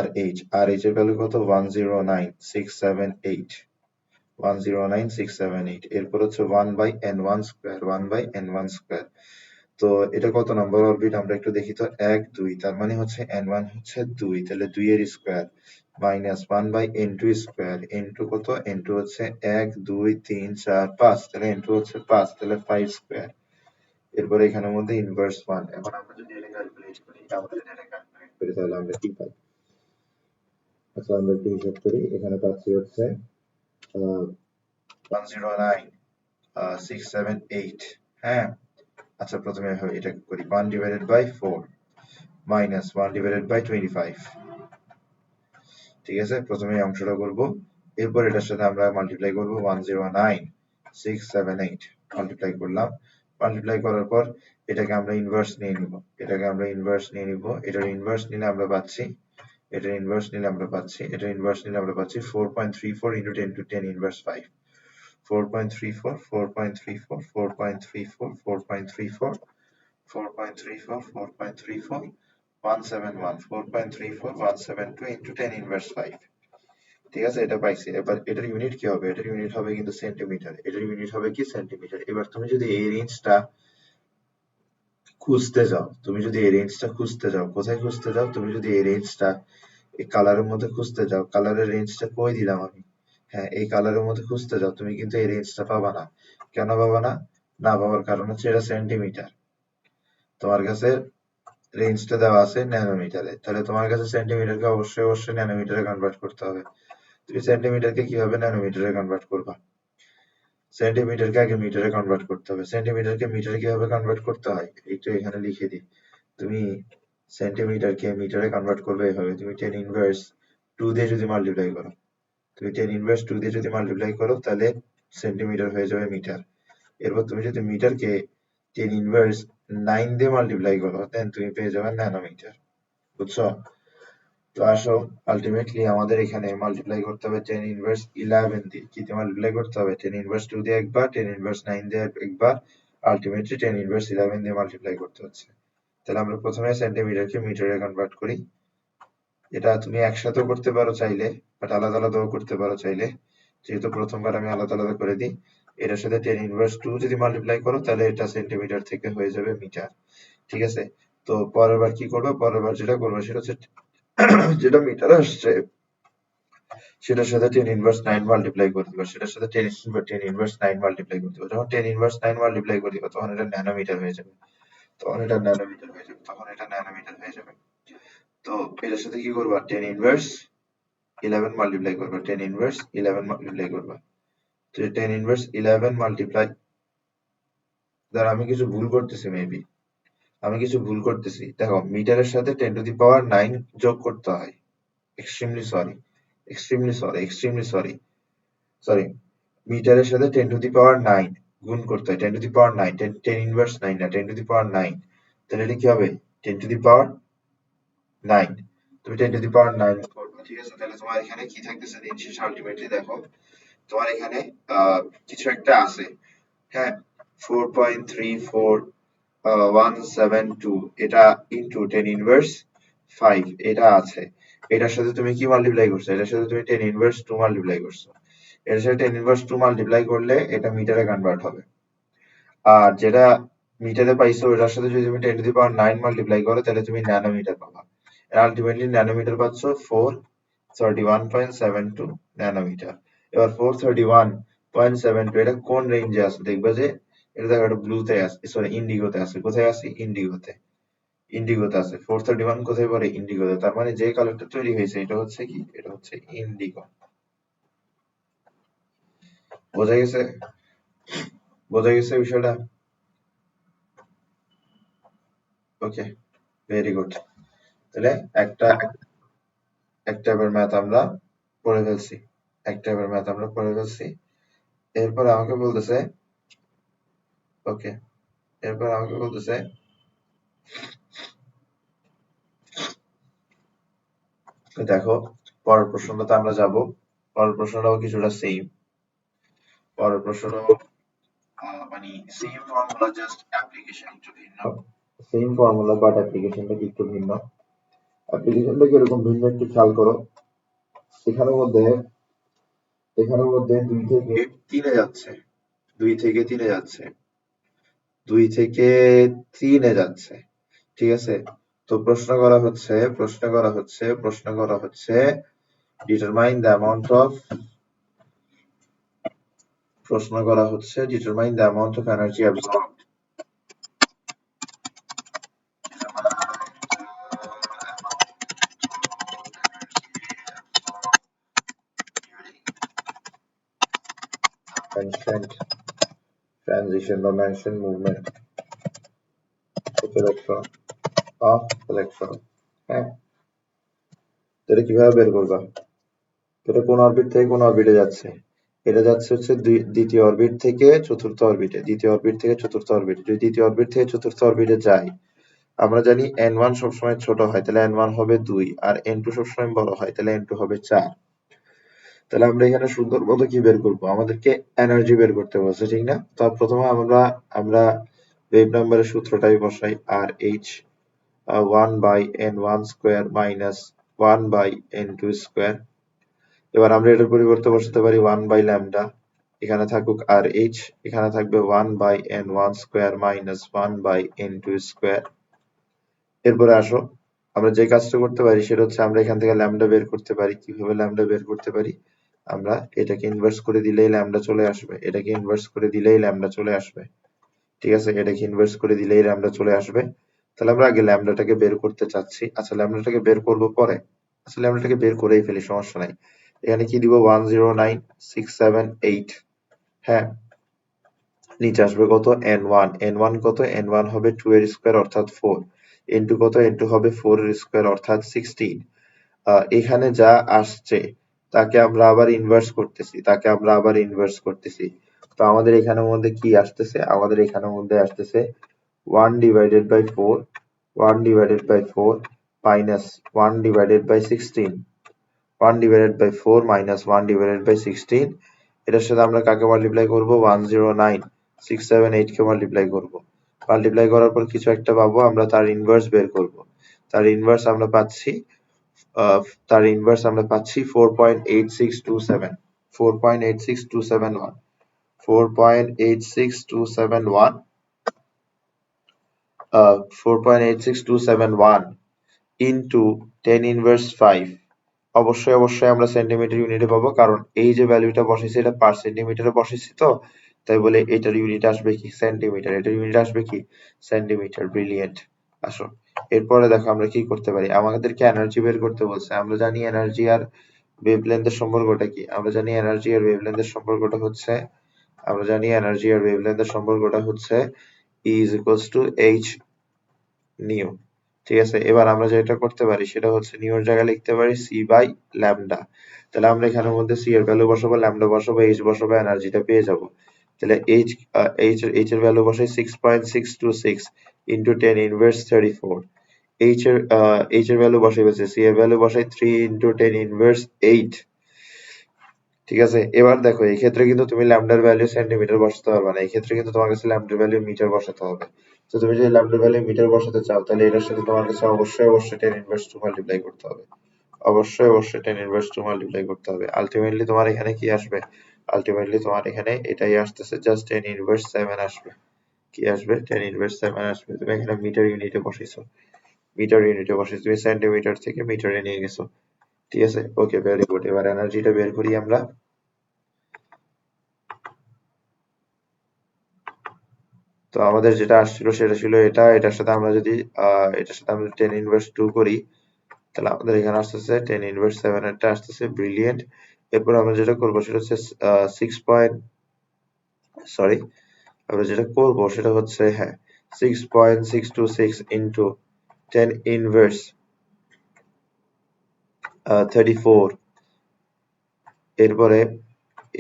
RH এর ভ্যালু কত, 109,678, 109,678। এরপর হচ্ছে 1/n1 স্কয়ার, 1/n1 স্কয়ার। তো এটা কত নম্বর অরবিট আমরা একটু দেখি তো, 1 2, তার মানে হচ্ছে n1 হচ্ছে 2, তাহলে 2 এর square minus 1/n2 square, n2 কত, n2 হচ্ছে 1 2 3 4 5, তাহলে n2 হচ্ছে 5, তাহলে 5 স্কয়ার। এরপর এখানের মধ্যে ইনভার্স 1। এখন আমরা যদি এটা ক্যালকুলেট করি, তাহলে আমরা কি পাই, আচ্ছা আমরা একটু হিসাব করি। এখানে পাচ্ছি হচ্ছে 109,678, হ্যাঁ। আচ্ছা প্রথমে এটা করি, 1/4 মাইনাস 1/25, ঠিক আছে। প্রথমে এই অংশটা করব, এরপর এটার সাথে আমরা মাল্টিপ্লাই করব, 109,678 মাল্টিপ্লাই করলাম। মাল্টিপ্লাই করার পর এটাকে আমরা ইনভার্স নিয়ে নিব, এটাকে আমরা ইনভার্স নিয়ে নিব, এটার ইনভার্স নিলে আমরা পাচ্ছি এটার ইনভার্স নিলে আমরা পাচ্ছি 4.34 into 10 to 10 inverse 5 4.34 4.34 4.34 4.34 4.34 4.34 171 4.34 172 into 10 inverse 5 ঠিক আছে, এটা পাইছি। এবার এটার ইউনিট কি হবে? এটার ইউনিট হবে কিন্তু সেন্টিমিটার। এটার ইউনিট হবে কি? সেন্টিমিটার। এবার তুমি যদি এই রেঞ্জটা খুঁজতে যাও, কোথায় খুঁজতে যাও? তুমি যদি এই রেঞ্জটা এই কালারের মধ্যে খুঁজতে যাও, কালারের রেঞ্জটা কই দিলাম আমি? হ্যাঁ, এই কালারের মধ্যে খুঁজতে যাও, তুমি কিন্তু এই রেঞ্জটা পাবা না। কেন পাবা না? না পাওয়ার কারণ হচ্ছে এটা সেন্টিমিটার। তোমার কাছে রেঞ্জটা দেওয়া আছে ন্যানোমিটারে, তাহলে তোমার কাছে সেন্টিমিটারকে অবশ্যই ন্যানোমিটারে কনভার্ট করতে হবে। তুমি সেন্টিমিটারকে কিভাবে ন্যানোমিটারে কনভার্ট করবা? সেন্টিমিটারকে আগে মিটারে কনভার্ট করতে হবে। সেন্টিমিটারকে মিটারে কিভাবে কনভার্ট করতে হয় একটু এখানে লিখে দিই। তুমি সেন্টিমিটারকে মিটারে কনভার্ট করবে এভাবে, তুমি 10 ইনভার্স 2 দিয়ে যদি মাল্টিপ্লাই করো, তাহলে সেন্টিমিটার হয়ে যাবে মিটার। এরপর তুমি যদি মিটারকে 10 ইনভার্স 9 দিয়ে মাল্টিপ্লাই করো, দেন তুমি পেয়ে যাবে ন্যানোমিটার। বুঝছো? তো আসো, আলটিমেটলি আমাদের এখানে মাল্টিপ্লাই করতে হবে 10 ইনভার্স 11 দিয়ে। কি দিয়ে মাল্টিপ্লাই করতে হবে? 10 ইনভার্স 2 দিয়ে একবার, 10 ইনভার্স 9 দিয়ে একবার, আলটিমেটলি 10 ইনভার্স 11 দিয়ে মাল্টিপ্লাই করতে হচ্ছে। তাহলে আমরা প্রথমে সেন্টিমিটারকে মিটারে কনভার্ট করি। এটা তুমি একসাথেও করতে পারো চাইলে, বাট আলাদা আলাদাও করতে পারো চাইলে। যেহেতু প্রথমবার আমি আলাদা আলাদা করে দিই। এটার সাথে 10 ইনভার্স 2 যদি মাল্টিপ্লাই করো, তাহলে এটা সেন্টিমিটার থেকে হয়ে যাবে মিটার। ঠিক আছে? তো পরের বার কি করবো? পরের বার যেটা করবো সেটা হচ্ছে যেটা মিটার আসছে সেটার সাথে 10 ইনভার্স 9 মাল্টিপ্লাই করে দিবা, সেটার সাথে 10 ইনভার্স 9 মাল্টিপ্লাই করে দিবা। যখন 10 ইনভার্স 9 মাল্টিপ্লাই করে দিবা, তখন এটা ন্যানোমিটার হয়ে যাবে। তো এটার সাথে কি করবা? 10 ইনভার্স 11 মাল্টিপ্লাই করবা, 10 ইনভার্স 11 মাল্টিপ্লাই করবা। তো 10 ইনভার্স 11 মাল্টিপ্লাই, ধর আমি কিছু ভুল করতেছি, দেখো মিটারের সাথে 10 টু দি পাওয়ার 9 যোগ করতে হয়। এক্সট্রিমলি সরি, মিটারের সাথে 10 টু দি পাওয়ার 9 গুণ করতে হয়। 10 টু দি পাওয়ার 9, 10 ইনভার্স 9 না, 10 টু দি পাওয়ার 9। তাহলে এটা কি হবে? 10 টু দি পাওয়ার 9। তুমি 10 টু দি পাওয়ার 9 করবে, ঠিক আছে? তাহলে তোমার এখানে কি থাকতেছে? দিন শেষে আলটিমেটলি দেখো, তোমার এখানে কিছু একটা আছে। হ্যাঁ, 4.34 172 এটা ইনটু 10 ইনভার্স 5 এটা আছে। এটার সাথে তুমি কি মাল্টিপ্লাই করছো? এটার সাথে তুমি 10 ইনভার্স 2 মাল্টিপ্লাই করছো। এটার সাথে 10 ইনভার্স 2 মাল্টিপ্লাই করলে এটা মিটারে কনভার্ট হবে। আর যেটা মিটারে পাইছো ওটার সাথে যদি তুমি 10 টু দি পাওয়ার 9 মাল্টিপ্লাই করো, তাহলে তুমি ন্যানোমিটার পাবা। আলটিমেটলি ন্যানোমিটার পাচ্ছ 431.72 ন্যানোমিটার। এবার 431.72 এটা কোন রেঞ্জে আছে দেখবে যে, এটা দেখো এটা ব্লুতে আছে, সরি ইন্ডিগোতে আছে। কোথায় আছে? ইন্ডিগোতে আছে। 431 কোথায় পড়ে? ইন্ডিগোতে। তার মানে যে কালারটা তৈরি হয়েছে এটা হচ্ছে কি? এটা হচ্ছে ইন্ডিগো। বোঝা গেছে? বিষয়টা? ওকে, ভেরি গুড। তাহলে একটা টাইপের ম্যাথ আমরা পড়ে ফেলছি। এরপর আমাকে বলতেছে, ওকে, দেখো পরের প্রশ্নটাতে আমরা যাব। পরের প্রশ্নটাও কিছুটা সেম। পরের প্রশ্নটাও মানে সেম ফর্মুলা, জাস্ট অ্যাপ্লিকেশন একটু ভিন্ন। সেম ফর্মুলা বাট অ্যাপ্লিকেশনটা একটু ভিন্ন। অ্যাপ্লিকেশনটা কিরকম ভিন্ন একটু খেয়াল করো। এখানের মধ্যে 2 থেকে 3 যাচ্ছে, 2 থেকে 3 যাচ্ছে। ঠিক আছে? তো প্রশ্ন করা হচ্ছে determine the amount of energy absorbed mentioned transition or mentioned movement of electron। হ্যাঁ, এটা কিভাবে বের করবা? এটা কোন অরবিট থেকে কোন অরবিটে যাচ্ছে? এটা যাচ্ছে হচ্ছে দ্বিতীয় অরবিট থেকে চতুর্থ অরবিটে। যদি দ্বিতীয় অরবিট থেকে চতুর্থ অরবিটে যায়, আমরা জানি n1 সবসময় ছোট হয়, তাহলে n1 হবে 2, আর n2 সবসময় বড় হয়, তাহলে n2 হবে 4। তাহলে আমরা এখানে সুন্দর মতো কি বের করবো, আমাদেরকে এনার্জি বের করতে বলছে, ঠিক না? তো প্রথমে আমরা ওয়েভ নাম্বারের সূত্রটাই বসাই, আর h 1/n1 square minus 1/n2 square. এবার আমরা এটার পরিবর্তে বসাতে পারি 1/ল্যামডা, এখানে থাকুক আর h, এখানে থাকবে 1/n1 square minus 1/n2 square. এরপরে আসো, আমরা যে কাজটা করতে পারি সেটা হচ্ছে আমরা এখান থেকে ল্যামডা বের করতে পারি। কিভাবে ল্যামডা বের করতে পারি? আমরা এটাকে ইনভার্স করে দিলেই ল্যামডা চলে আসবে, এটাকে ইনভার্স করে দিলেই ল্যামডা চলে আসবে, ঠিক আছে? এটাকে ইনভার্স করে দিলেই ল্যামডা চলে আসবে। তাহলে আমরা আগে ল্যামডাটাকে বের করতে চাচ্ছি। আচ্ছা, ল্যামডাটাকে বের করব পরে। আচ্ছা, ল্যামডাটাকে বের করেই ফেলি, সমস্যা নাই। এখানে কি দিব? 109678। হ্যাঁ, নিচে আসবে কত? n1। n1 কত? n1 হবে 2 এর স্কয়ার অর্থাৎ 4। n2 কত? n2 হবে 4 এর স্কয়ার অর্থাৎ 16। এখানে যা আসছে তাকে আমরা আবার ইনভার্স করতেছি। তো আমাদের এখানের মধ্যে কি আসতেছে? আমাদের এখানের মধ্যে আসতেছে 1 divided by 4, 1 divided by 4 minus 1 divided by 16, 1 divided by 4 minus 1 divided by 16। এটার সাথে আমরা কাকে মাল্টিপ্লাই করব? 109678 কে মাল্টিপ্লাই করব। মাল্টিপ্লাই করার পর কিছু একটা পাবো, আমরা তার ইনভার্স বের করব। তার ইনভার্স আমরা পাচ্ছি 4.86271, 4.86271, 4.86271 ইনটু 10 ইনভার্স 5। অবশ্যই আমরা সেন্টিমিটার ইউনিটে পাবো, কারণ এই যে ভ্যালুটা বসাইছি এটা পার সেন্টিমিটারে বসাইছি, তো তাই বলে এটার ইউনিট আসবে কি? সেন্টিমিটার। এটার ইউনিট আসবে কি? সেন্টিমিটার। ব্রিলিয়েন্ট। আসো, এরপরে দেখো আমরা কি করতে পারি। আমাদেরকে এনার্জি বের করতে বলছে। আমরা জানি এনার্জি আর ওয়েভলেন্থের সম্পর্কটা কি? আমরা জানি এনার্জি আর ওয়েভলেন্থের সম্পর্কটা হচ্ছে E is equals to h new. ঠিক আছে, এবার আমরা যেটা করতে পারি সেটা হচ্ছে নিউর জায়গায় লিখতে পারি c বাই ল্যামডা। তাহলে আমরা এখানের মধ্যে c এর ভ্যালু বসাবো, ল্যামডা বসাবো, h বসাবো, এনার্জিটা পেয়ে যাব। তাহলে h এর ভ্যালু বসাই 6.626 ইনটু 10 ইনভার্স 34। h এর ভ্যালু বসাই, c এর ভ্যালু বসাই 3 ইনটু 10 ইনভার্স 8। ঠিক আছে, এবার দেখো এই ক্ষেত্রে কিন্তু তুমি ল্যামডার ভ্যালু সেন্টিমিটার বসাতে পারবে না, এই ক্ষেত্রে কিন্তু তোমার কাছে ল্যামডার ভ্যালু মিটার বসাতে হবে। তো তুমি যদি ল্যামডার ভ্যালু মিটার বসাতে চাও, তাহলে এটার সাথে তোমার কাছে অবশ্যই 10 ইনভার্স 2 মাল্টিপ্লাই করতে হবে। অবশ্যই 10 ইনভার্স 2 মাল্টিপ্লাই করতে হবে। আলটিমেটলি তোমার এখানে কি আসবে? আলটিমেটলি তোমার এখানে এটাই আসতেছে, জাস্ট 10 ইনভার্স 7 আসবে। কি আসবে? 10 ইনভার্স 7 আসবে। তুমি এখানে মিটার ইউনিটে বসাইছো, তুমি সেন্টিমিটার থেকে মিটারে নিয়ে গেছো। ঠিক আছে, ওকে, ভেরি গুড। এবার এনার্জিটা বের করি আমরা। তো আমাদের যেটা আসছিল সেটা ছিল এটা, এটার সাথে আমরা যদি 10 ইনভার্স 2 করি, তাহলে আমাদের এখানে আসতেছে 10 ইনভার্স 7 এরটা আসতেছে। ব্রিলিয়েন্ট। এরপর আমরা যেটা করব সেটা হচ্ছে 6 পয়েন্ট, সরি, আমরা যেটা করব সেটা হচ্ছে, হ্যাঁ, 6.626 ইনটু 10 ইনভার্স 34, এরপরে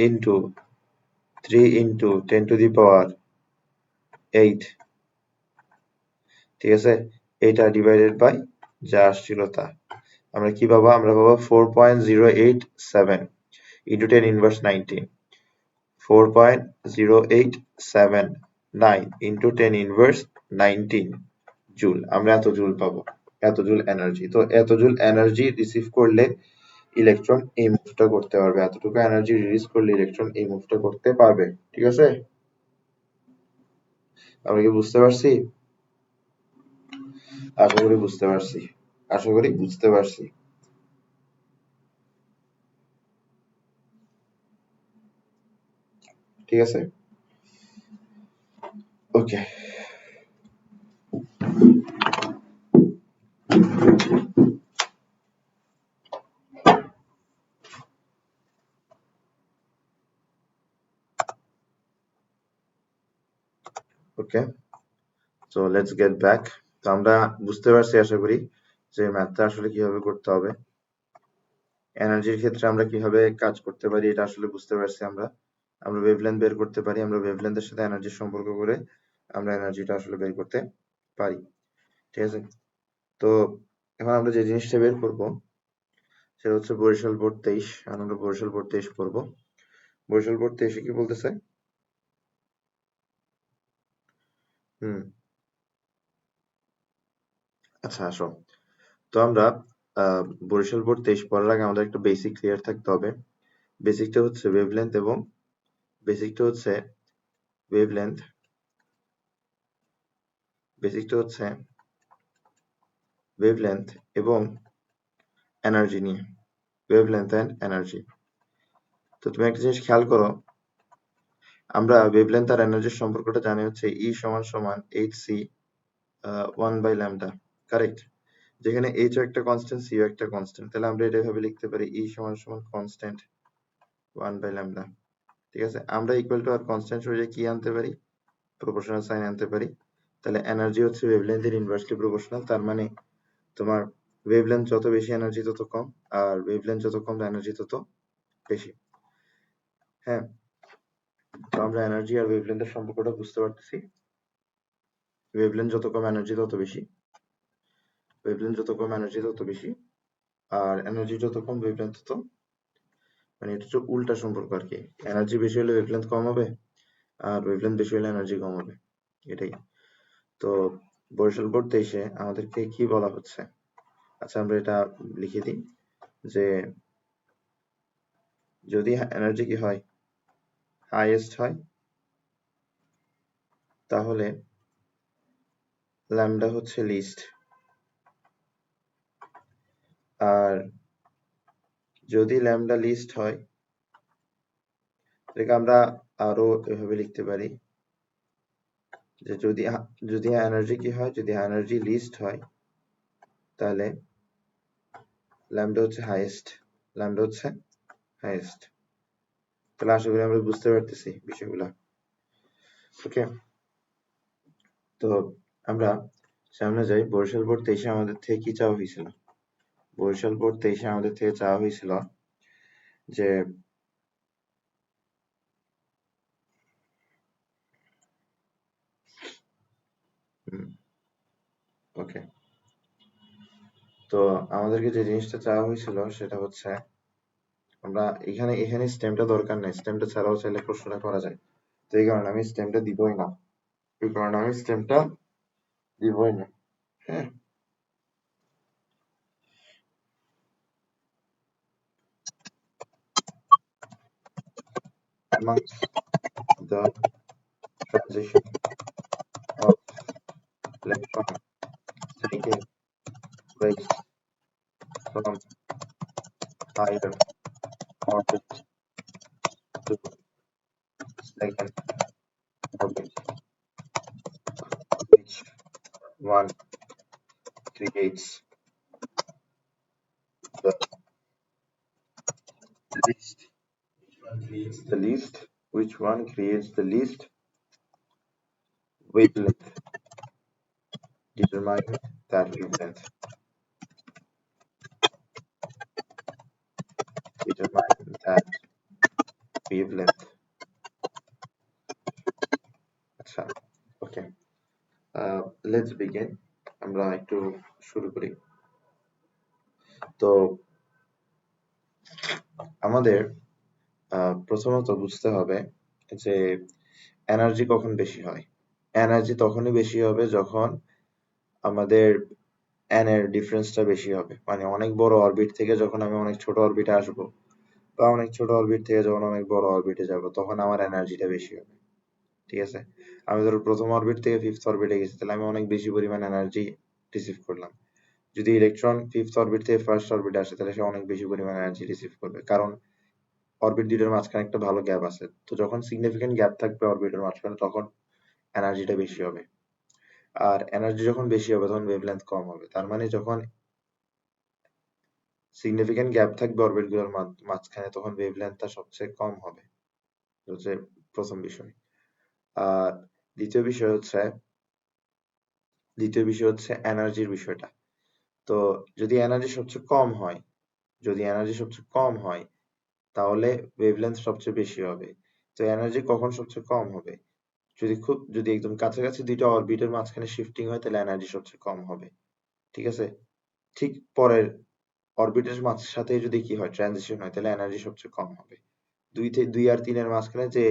ইনটু 3 ইনটু 10 টু দি পাওয়ার 8। ঠিক আছে, এটা ডিভাইডেড বাই যা আসছিল তা। আমরা কি পাবো? আমরা পাবো 4.087 into 10 inverse 19, 4.0879 into 10 inverse 19 joule. আমরা এত জুল পাবো, এত জুল এনার্জি। তো এত জুল এনার্জি রিসিভ করলে ইলেকট্রন এই মুভটা করতে পারবে, এতটুকু এনার্জি রিলিজ করলে ইলেকট্রন এই মুভটা করতে পারবে। ঠিক আছে, আমরা কি বুঝতে পারছি? আশা করি বুঝতে পারছি। ঠিক আছে, ওকে। ওকে, সো লেটস গেট ব্যাক। তো আমরা বুঝতে পারছি আশা করি যে ম্যাথটা আসলে কিভাবে করতে হবে, এনার্জির ক্ষেত্রে আমরা কিভাবে কাজ করতে পারি এটা আসলে বুঝতে পারছি। আমরা ওয়েভলেন্থ বের করতে পারি, আমরা ওয়েভলেন্থের সাথে এনার্জির সম্পর্ক করে আমরা এনার্জিটা আসলে বের করতে পারি। ঠিক আছে? তো এখন আমরা যে জিনিসটা বের করব সেটা হচ্ছে বরিশাল বোর্ড 23। এখন আমরা বরিশাল বোর্ড 23 করব। বরিশাল বোর্ড 23 কি বলতেছে? হুম, আচ্ছা আসো। তো আমরা বরিশাল বোর্ড 23 পড়ার আগে আমাদের একটা বেসিক ক্লিয়ার থাকতে হবে। বেসিকটা হচ্ছে ওয়েভলেন্থ এবং বেসিকটা হচ্ছে ওয়েভলেন্থ বেসিকটা হচ্ছে ওয়েভলেন্থ এবং এনার্জি নিয়ে। Wavelength and energy. তো তুমি একটা জিনিস খেয়াল করো, আমরা ওয়েভলেন্থ আর এনার্জির সম্পর্কটা জানি হচ্ছে E সমান সমান hc 1/λ, কারেক্ট? যেখানে h ও একটা কনস্ট্যান্ট, c ও একটা কনস্ট্যান্ট, তাহলে আমরা এটা এভাবে লিখতে পারি E সমান সমান কনস্ট্যান্ট 1/λ। ঠিক আছে, আমরা ইকুয়াল টু আর কনস্ট্যান্ট সরিয়ে কি আনতে পারি? প্রপোর্শনাল সাইন আনতে পারি। তাহলে এনার্জি হচ্ছে ওয়েভলেন্থের ইনভার্সলি প্রপোর্শনাল। তার মানে তোমার ওয়েভলেন্থ যত বেশি এনার্জি তত কম, আর ওয়েভলেন্থ যত কম এনার্জি তত বেশি। হ্যাঁ, তো আমরা এনার্জি আর ওয়েভলেন্থের সম্পর্কটা বুঝতে পারতেছি। ওয়েভলেন্থ যত কম এনার্জি তত বেশি, ওয়েভলেন্থ যত কম এনার্জি তত বেশি, আর এনার্জি যত কম ওয়েভলেন্থ তত, মানে এটা হচ্ছে উল্টা সম্পর্ক আর কি। এনার্জি বেশি হলে ওয়েভলেন্থ কম হবে, আর ওয়েভলেন্থ বেশি হলে এনার্জি কম হবে, এটাই। তো বরিশাল বোর্ড 23-এ আমাদেরকে কি বলা হচ্ছে? আচ্ছা আমরা এটা লিখে দিই যে যদি এনার্জি কি হয়, হাইয়েস্ট হয়, তাহলে ল্যামডা হচ্ছে লিস্ট। আর যদি ল্যামডা লিস্ট হয়, এটাকে আমরা আরো এভাবে লিখতে পারি যে যদি এনার্জি কি হয়, যদি এনার্জি লিস্ট হয় তাহলে ল্যামডা হচ্ছে হাইয়েস্ট। ল্যামডা হচ্ছে হাইয়েস্ট। তাহলে আশা করি আমরা বুঝতে পারতেছি বিষয়গুলো। ওকে, তো আমরা সামনে যাই। বরিশাল বোর্ড 23-এ আমাদের থেকে কি চাওয়া হয়েছিল? বরিশাল বোর্ড 23-এ আমাদের থেকে চাওয়া হয়েছিল যে ওকে, তো আমাদেরকে যে জিনিসটা চাওয়া হয়েছিল সেটা হচ্ছে, আমরা এখানে স্টেমটা দরকার নেই, স্টেমটা ছাড়াও চাইলে প্রশ্নটা করা যায়। তো এই কারণে আমি স্টেমটা দিবই না, এই কারণে আমি স্টেমটা দিবই না। হ্যাঁ, amongst the transition of electron taking place from higher orbit to second orbit, which one creates the least, which one creates the least wavelength, determine that wavelength, determine that wavelength। আচ্ছা, ওকে, লেটস বিগিন। আমরা একটু শুরু করি। তো আমাদের প্রথমত বুঝতে হবে যে এনার্জি কখন বেশি হয়। এনার্জি তখনই বেশি হবে যখন আমাদের n এর ডিফারেন্সটা বেশি হবে, মানে অনেক বড় অরবিট থেকে যখন আমি অনেক ছোট অরবিটে আসবো, বা অনেক ছোট অরবিট থেকে যখন অনেক বড় অরবিটে যাব, তখন আমার এনার্জিটা বেশি হবে। ঠিক আছে, আমি ধরো প্রথম অরবিট থেকে ফিফথ অরবিটে গেছি, তাহলে আমি অনেক বেশি পরিমাণ এনার্জি রিসিভ করলাম। যদি ইলেকট্রন ফিফথ অরবিট থেকে ফার্স্ট অরবিটে আসে, তাহলে সে অনেক বেশি পরিমাণ এনার্জি রিসিভ করবে, কারণ অরবিট দুটোর মাঝখানে একটা ভালো গ্যাপ আছে। তো যখন সিগনিফিকেন্ট গ্যাপ থাকবে অরবিটের মাঝখানে, তখন এনার্জিটা বেশি হবে। আর এনার্জি যখন বেশি হবে তখন ওয়েভলেন্থ কম হবে। তার মানে যখন সিগনিফিকেন্ট গ্যাপ থাকবে অরবিটগুলোর মাঝখানে, তখন ওয়েভলেন্থটা সবচেয়ে কম হবে। হচ্ছে প্রথম বিষয়। আর দ্বিতীয় বিষয় হচ্ছে এনার্জির বিষয়টা। তো যদি এনার্জি সবচেয়ে কম হয়, তাহলে ওয়েভলেন্থ সবচেয়ে বেশি হবে। তো এনার্জি কখন সবচেয়ে কম হবে? যদি একদম কাছাকাছি দুইটা অরবিটের মাঝখানে শিফটিং হয় তাহলে এনার্জি সবচেয়ে কম হবে। ঠিক আছে? ঠিক পরের অরবিটের সাথে যদি কি হয় ট্রানজিশন হয় তাহলে এনার্জি সবচেয়ে কম হবে। 2 আর 3 এর মাঝখানে যে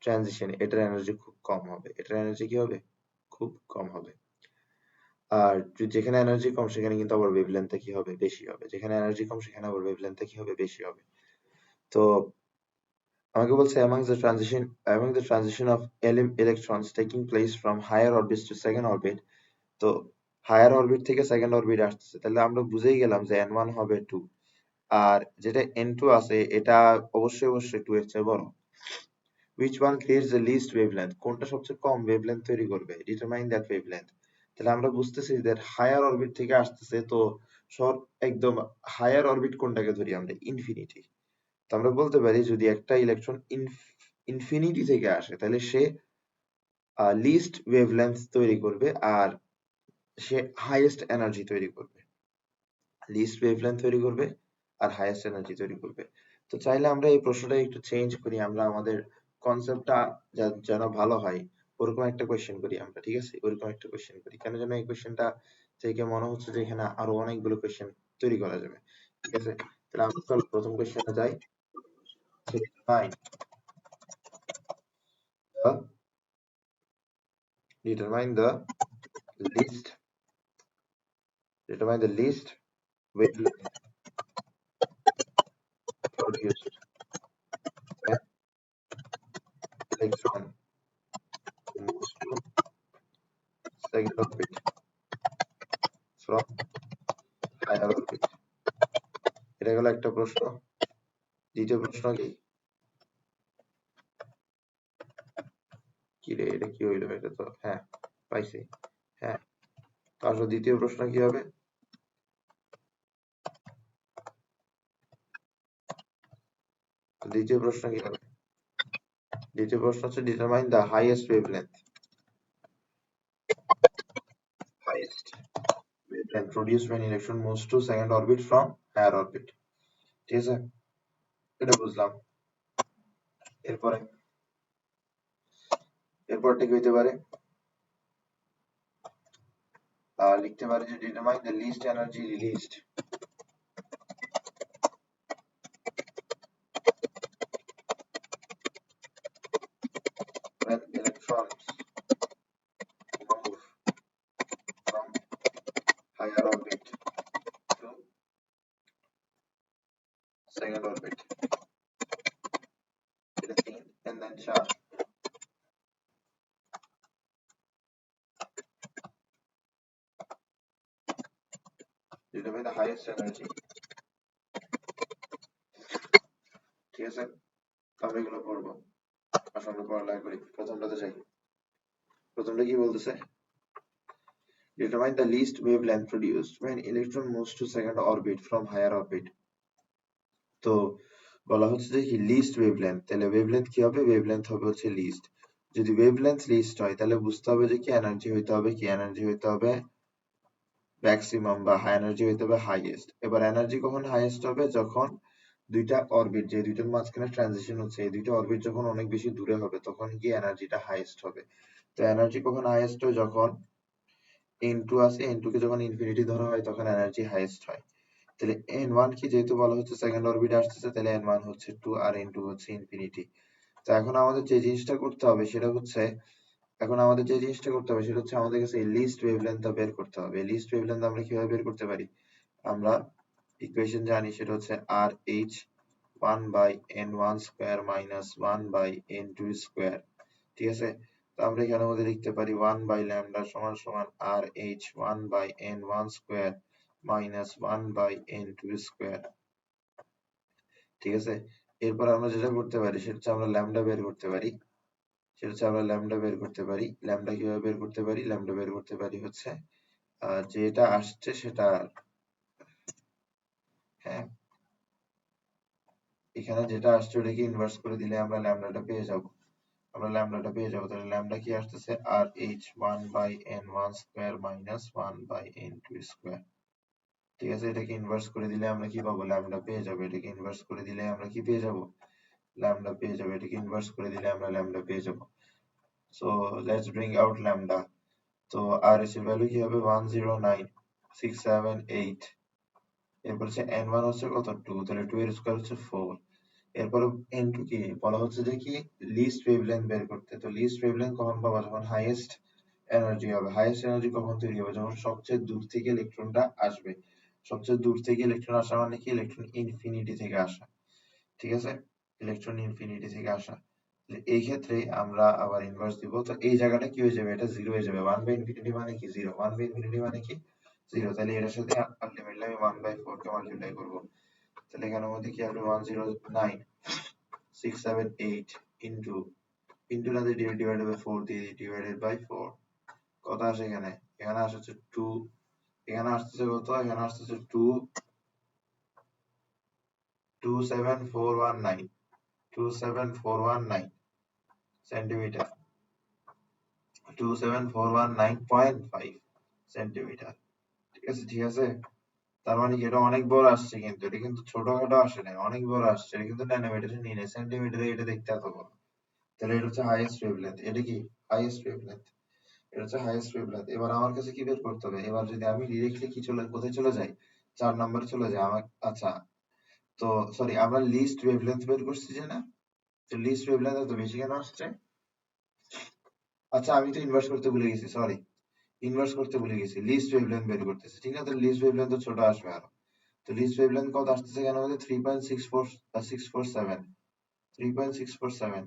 ট্রানজিশন এটার এনার্জি খুব কম হবে। এটার এনার্জি কি হবে? খুব কম হবে। আর যেখানে এনার্জি কম সেখানে কিন্তু আবার ওয়েভলেন্থটা কি হবে? বেশি হবে। যেখানে এনার্জি কম সেখানে আবার ওয়েভলেন্থটা কি হবে? বেশি হবে। তো আমাকে বলছে among the transition of electrons taking place from higher orbits to second orbit, তো হায়ার অরবিট থেকে সেকেন্ড অরবিট আসতেছে, তাহলে আমরা বুঝেই গেলাম যে n1 হবে 2 আর যেটা n2 আছে এটা অবশ্যই 2 এর চেয়ে বড়। which one creates the least wavelength, কোনটা সবচেয়ে কম ওয়েভলেন্থ তৈরি করবে, determine that wavelength। তাহলে আমরা বুঝতেছি যে হায়ার অরবিট থেকে আসতেছে, তো একদম হায়ার অরবিট কোনটাকে ধরি আমরা? ইনফিনিটি। তো আমরা বলতে পারি যদি একটা ইলেকট্রন ইনফিনিটি থেকে আসে তাহলে সে লিস্ট ওয়েভলেন্থ তৈরি করবে আর সে হাইয়েস্ট এনার্জি তৈরি করবে। লিস্ট ওয়েভলেন্থ তৈরি করবে আর হাইয়েস্ট এনার্জি তৈরি করবে। তো চাইলে আমরা এই প্রশ্নটা একটু চেঞ্জ করি, আমরা আমাদের কনসেপ্টটা যেন ভালো হয় ওরকম একটা কোয়েশ্চেন করি আমরা। ঠিক আছে? ওরকম একটা কোয়েশ্চেন করি, কেন যেন এই কোয়েশ্চেনটা থেকে মনে হচ্ছে যে এখানে আরো অনেকগুলো কোয়েশ্চেন তৈরি করা যাবে। ঠিক আছে? তাহলে আমরা প্রথম কোয়েশ্চেনে যাই। Fine determine the least wavelength produced when electron moves to second orbit from higher orbit। এটা গেল একটা প্রশ্ন। দ্বিতীয় প্রশ্ন কি রে, এটা কি হইলো? এটা তো হ্যাঁ পাইছি। হ্যাঁ, তারপর দ্বিতীয় প্রশ্ন কি হবে? দ্বিতীয় প্রশ্ন কি হবে? দ্বিতীয় প্রশ্ন হচ্ছে determine the highest wavelength produced when electron moves to second orbit from higher orbit। ঠিক আছে? এটা বুঝলাম। এরপরটা কি হইতে পারে? লিখতে পারি যে determine the least energy released when electrons move from higher orbit to second orbit। এটা 3 and then 4 determine the highest energy। ঠিক আছে? আমরা এগুলো পড়বো। আসলে আমরা পড়ালেখা করি। প্রথমটাতে যাই। প্রথমটা কি বলতেছে? determine the least wavelength produced when electron moves to second orbit from higher orbit। তো বলা হচ্ছে যে কি লিস্ট ওয়েভলেন্থ, তাহলে ওয়েভলেন্থ কি হবে? ওয়েভলেন্থ হবে হচ্ছে লিস্ট। যদি ওয়েভলেন্থ লিস্ট হয় তাহলে বুঝতে হবে যে কি এনার্জি হইতে হবে, কি এনার্জি হইতে হবে ম্যাক্সিমাম বা হাই এনার্জি হইতে হবে হাইয়েস্ট। এবার এনার্জি কখন হাইয়েস্ট হবে? যখন দুইটা অরবিট, যে দুইটার মাঝখানে ট্রানজিশন হচ্ছে, এই দুইটা অরবিট যখন অনেক বেশি দূরে হবে তখন কি এনার্জিটা হাইয়েস্ট হবে। তো এনার্জি কখন হাইয়েস্ট হয়? যখন n2 আছে, n2 কে যখন ইনফিনিটি ধরা হয় তখন এনার্জি হাইয়েস্ট হয়। তাহলে n1 কি, যেহেতু বলা হচ্ছে সেকেন্ড অরবিটে আসতেছে, তাহলে n1 হচ্ছে 2 আর n2 হচ্ছে ইনফিনিটি। তো এখন আমাদের যে জিনিসটা করতে হবে সেটা হচ্ছে আমাদের কাছে লিস্ট ওয়েভলেন্থটা বের করতে হবে। লিস্ট ওয়েভলেন্থ আমরা কিভাবে বের করতে পারি? আমরা ইকুয়েশন জানি, সেটা হচ্ছে RH 1 by n1 square minus 1 by n2 square. ঠিক আছে? তো আমরা এখানের মধ্যে লিখতে পারি 1 by lambda সমান সমান RH 1 by n1 square minus 1 by n2 square. ঠিক আছে? এরপর আমরা যেটা করতে পারি সেটা হচ্ছে আমরা ল্যামডা বের করতে পারি। ল্যামডা কিভাবে বের করতে পারি? ল্যামডা বের করতে পারি হচ্ছে যেটা আসছে সেটা, হ্যাঁ, এখানে যেটা আসছে ওটাকে ইনভার্স করে দিলে আমরা ল্যামডাটা পেয়ে যাব। তাহলে ল্যামডা কি আসতেছে? RH 1 by n1 square minus 1 by n2 square. ঠিক আছে? এটাকে ইনভার্স করে দিলে আমরা কি পাবো? ল্যামডা পেয়ে যাবো। এটাকে ইনভার্স করে দিলে আমরা কি পেয়ে যাব? ল্যামডা পেয়ে যাবো। এটাকে ইনভার্স করে দিলে আমরা ল্যামডা পেয়ে যাব। So let's bring out lambda. তো RS এর ভ্যালু কি হবে 109,678। এরপর হচ্ছে n1 হচ্ছে কত 2, তাহলে 2 এর স্কয়ার হচ্ছে 4। এরপরে n2 কি বলা হচ্ছে যে কি লিস্ট ওয়েভলেন্থ বের করতে। তো লিস্ট ওয়েভলেন্থ কখন পাবো, যখন হাইয়েস্ট এনার্জি হবে। হাইয়েস্ট এনার্জি কখন তৈরি হবে, যখন সবচেয়ে দূর থেকে ইলেকট্রনটা আসবে। সবচেয়ে দূর থেকে ইলেকট্রন আসা মানে কি ইলেকট্রন ইনফিনিটি থেকে আসা, ঠিক আছে, ইলেকট্রন ইনফিনিটি থেকে আসা। এই ক্ষেত্রে আমরা আবার ইনভার্স দিব। তো এই জায়গাটা কি হয়ে যাবে, এটা জিরো হয়ে যাবে। 1 বাই ইনফিনিটি মানে কি জিরো, 1 বাই ইনফিনিটি মানে কি জিরো। তাহলে এটার সাথে আলটিমেটলি আমি 1 বাই 4 কে মাল্টিপ্লাই করব। তাহলে এখানের মধ্যে কি আসবে 109,678 ইনটু ইনটু না দিয়ে ডিভাইডেড বাই 4 দিয়ে ডিভাইডেড বাই 4 কত আসে এখানে, এখানে আসছে 2, এখানে আসছে কত, এখানে আসছে 27419 27419 সেন্টিমিটার, 27419.5 সেন্টিমিটার। ঠিক আছে, ঠিক আছে। তার মানে কি এটা অনেক বড় আসছে, কিন্তু এটা কিন্তু ছোটখাটো আসে না, অনেক বড় আসছে। এটা কিন্তু ন্যানোমিটারে নিয়ে নেয়, সেন্টিমিটারে এটা দেখতে এত বড়। তাহলে এটা হচ্ছে হাইয়েস্ট ওয়েভলেন্থ। এটা কি হাইয়েস্ট ওয়েভলেন্থ, এটা হচ্ছে হাইয়েস্ট ওয়েভলেন্থ। এবার আমার কাছে কি বের করতে হবে, এবার যদি আমি ডিরেক্টলি কি কোথায় চলে যাই, 4 নম্বরে চলে যাই আমার। আচ্ছা, তো সরি, আমরা লিস্ট ওয়েভলেন্থ বের করছি যে না, তো লিস্ট ওয়েভলেন্থ এত বেশি কেন আসছে। আচ্ছা আমি তো ইনভার্স করতে ভুলে গেছি, সরি, ইনভার্স করতে ভুলে গেছি, লিস্ট ওয়েভলেন্থ বের করতেছি, ঠিক আছে। লিস্ট ওয়েভলেন্থ তো ছোট আসবে আরো। তো লিস্ট ওয়েভলেন্থ কত আসতেছে কেন আমাদের 3.647 3.647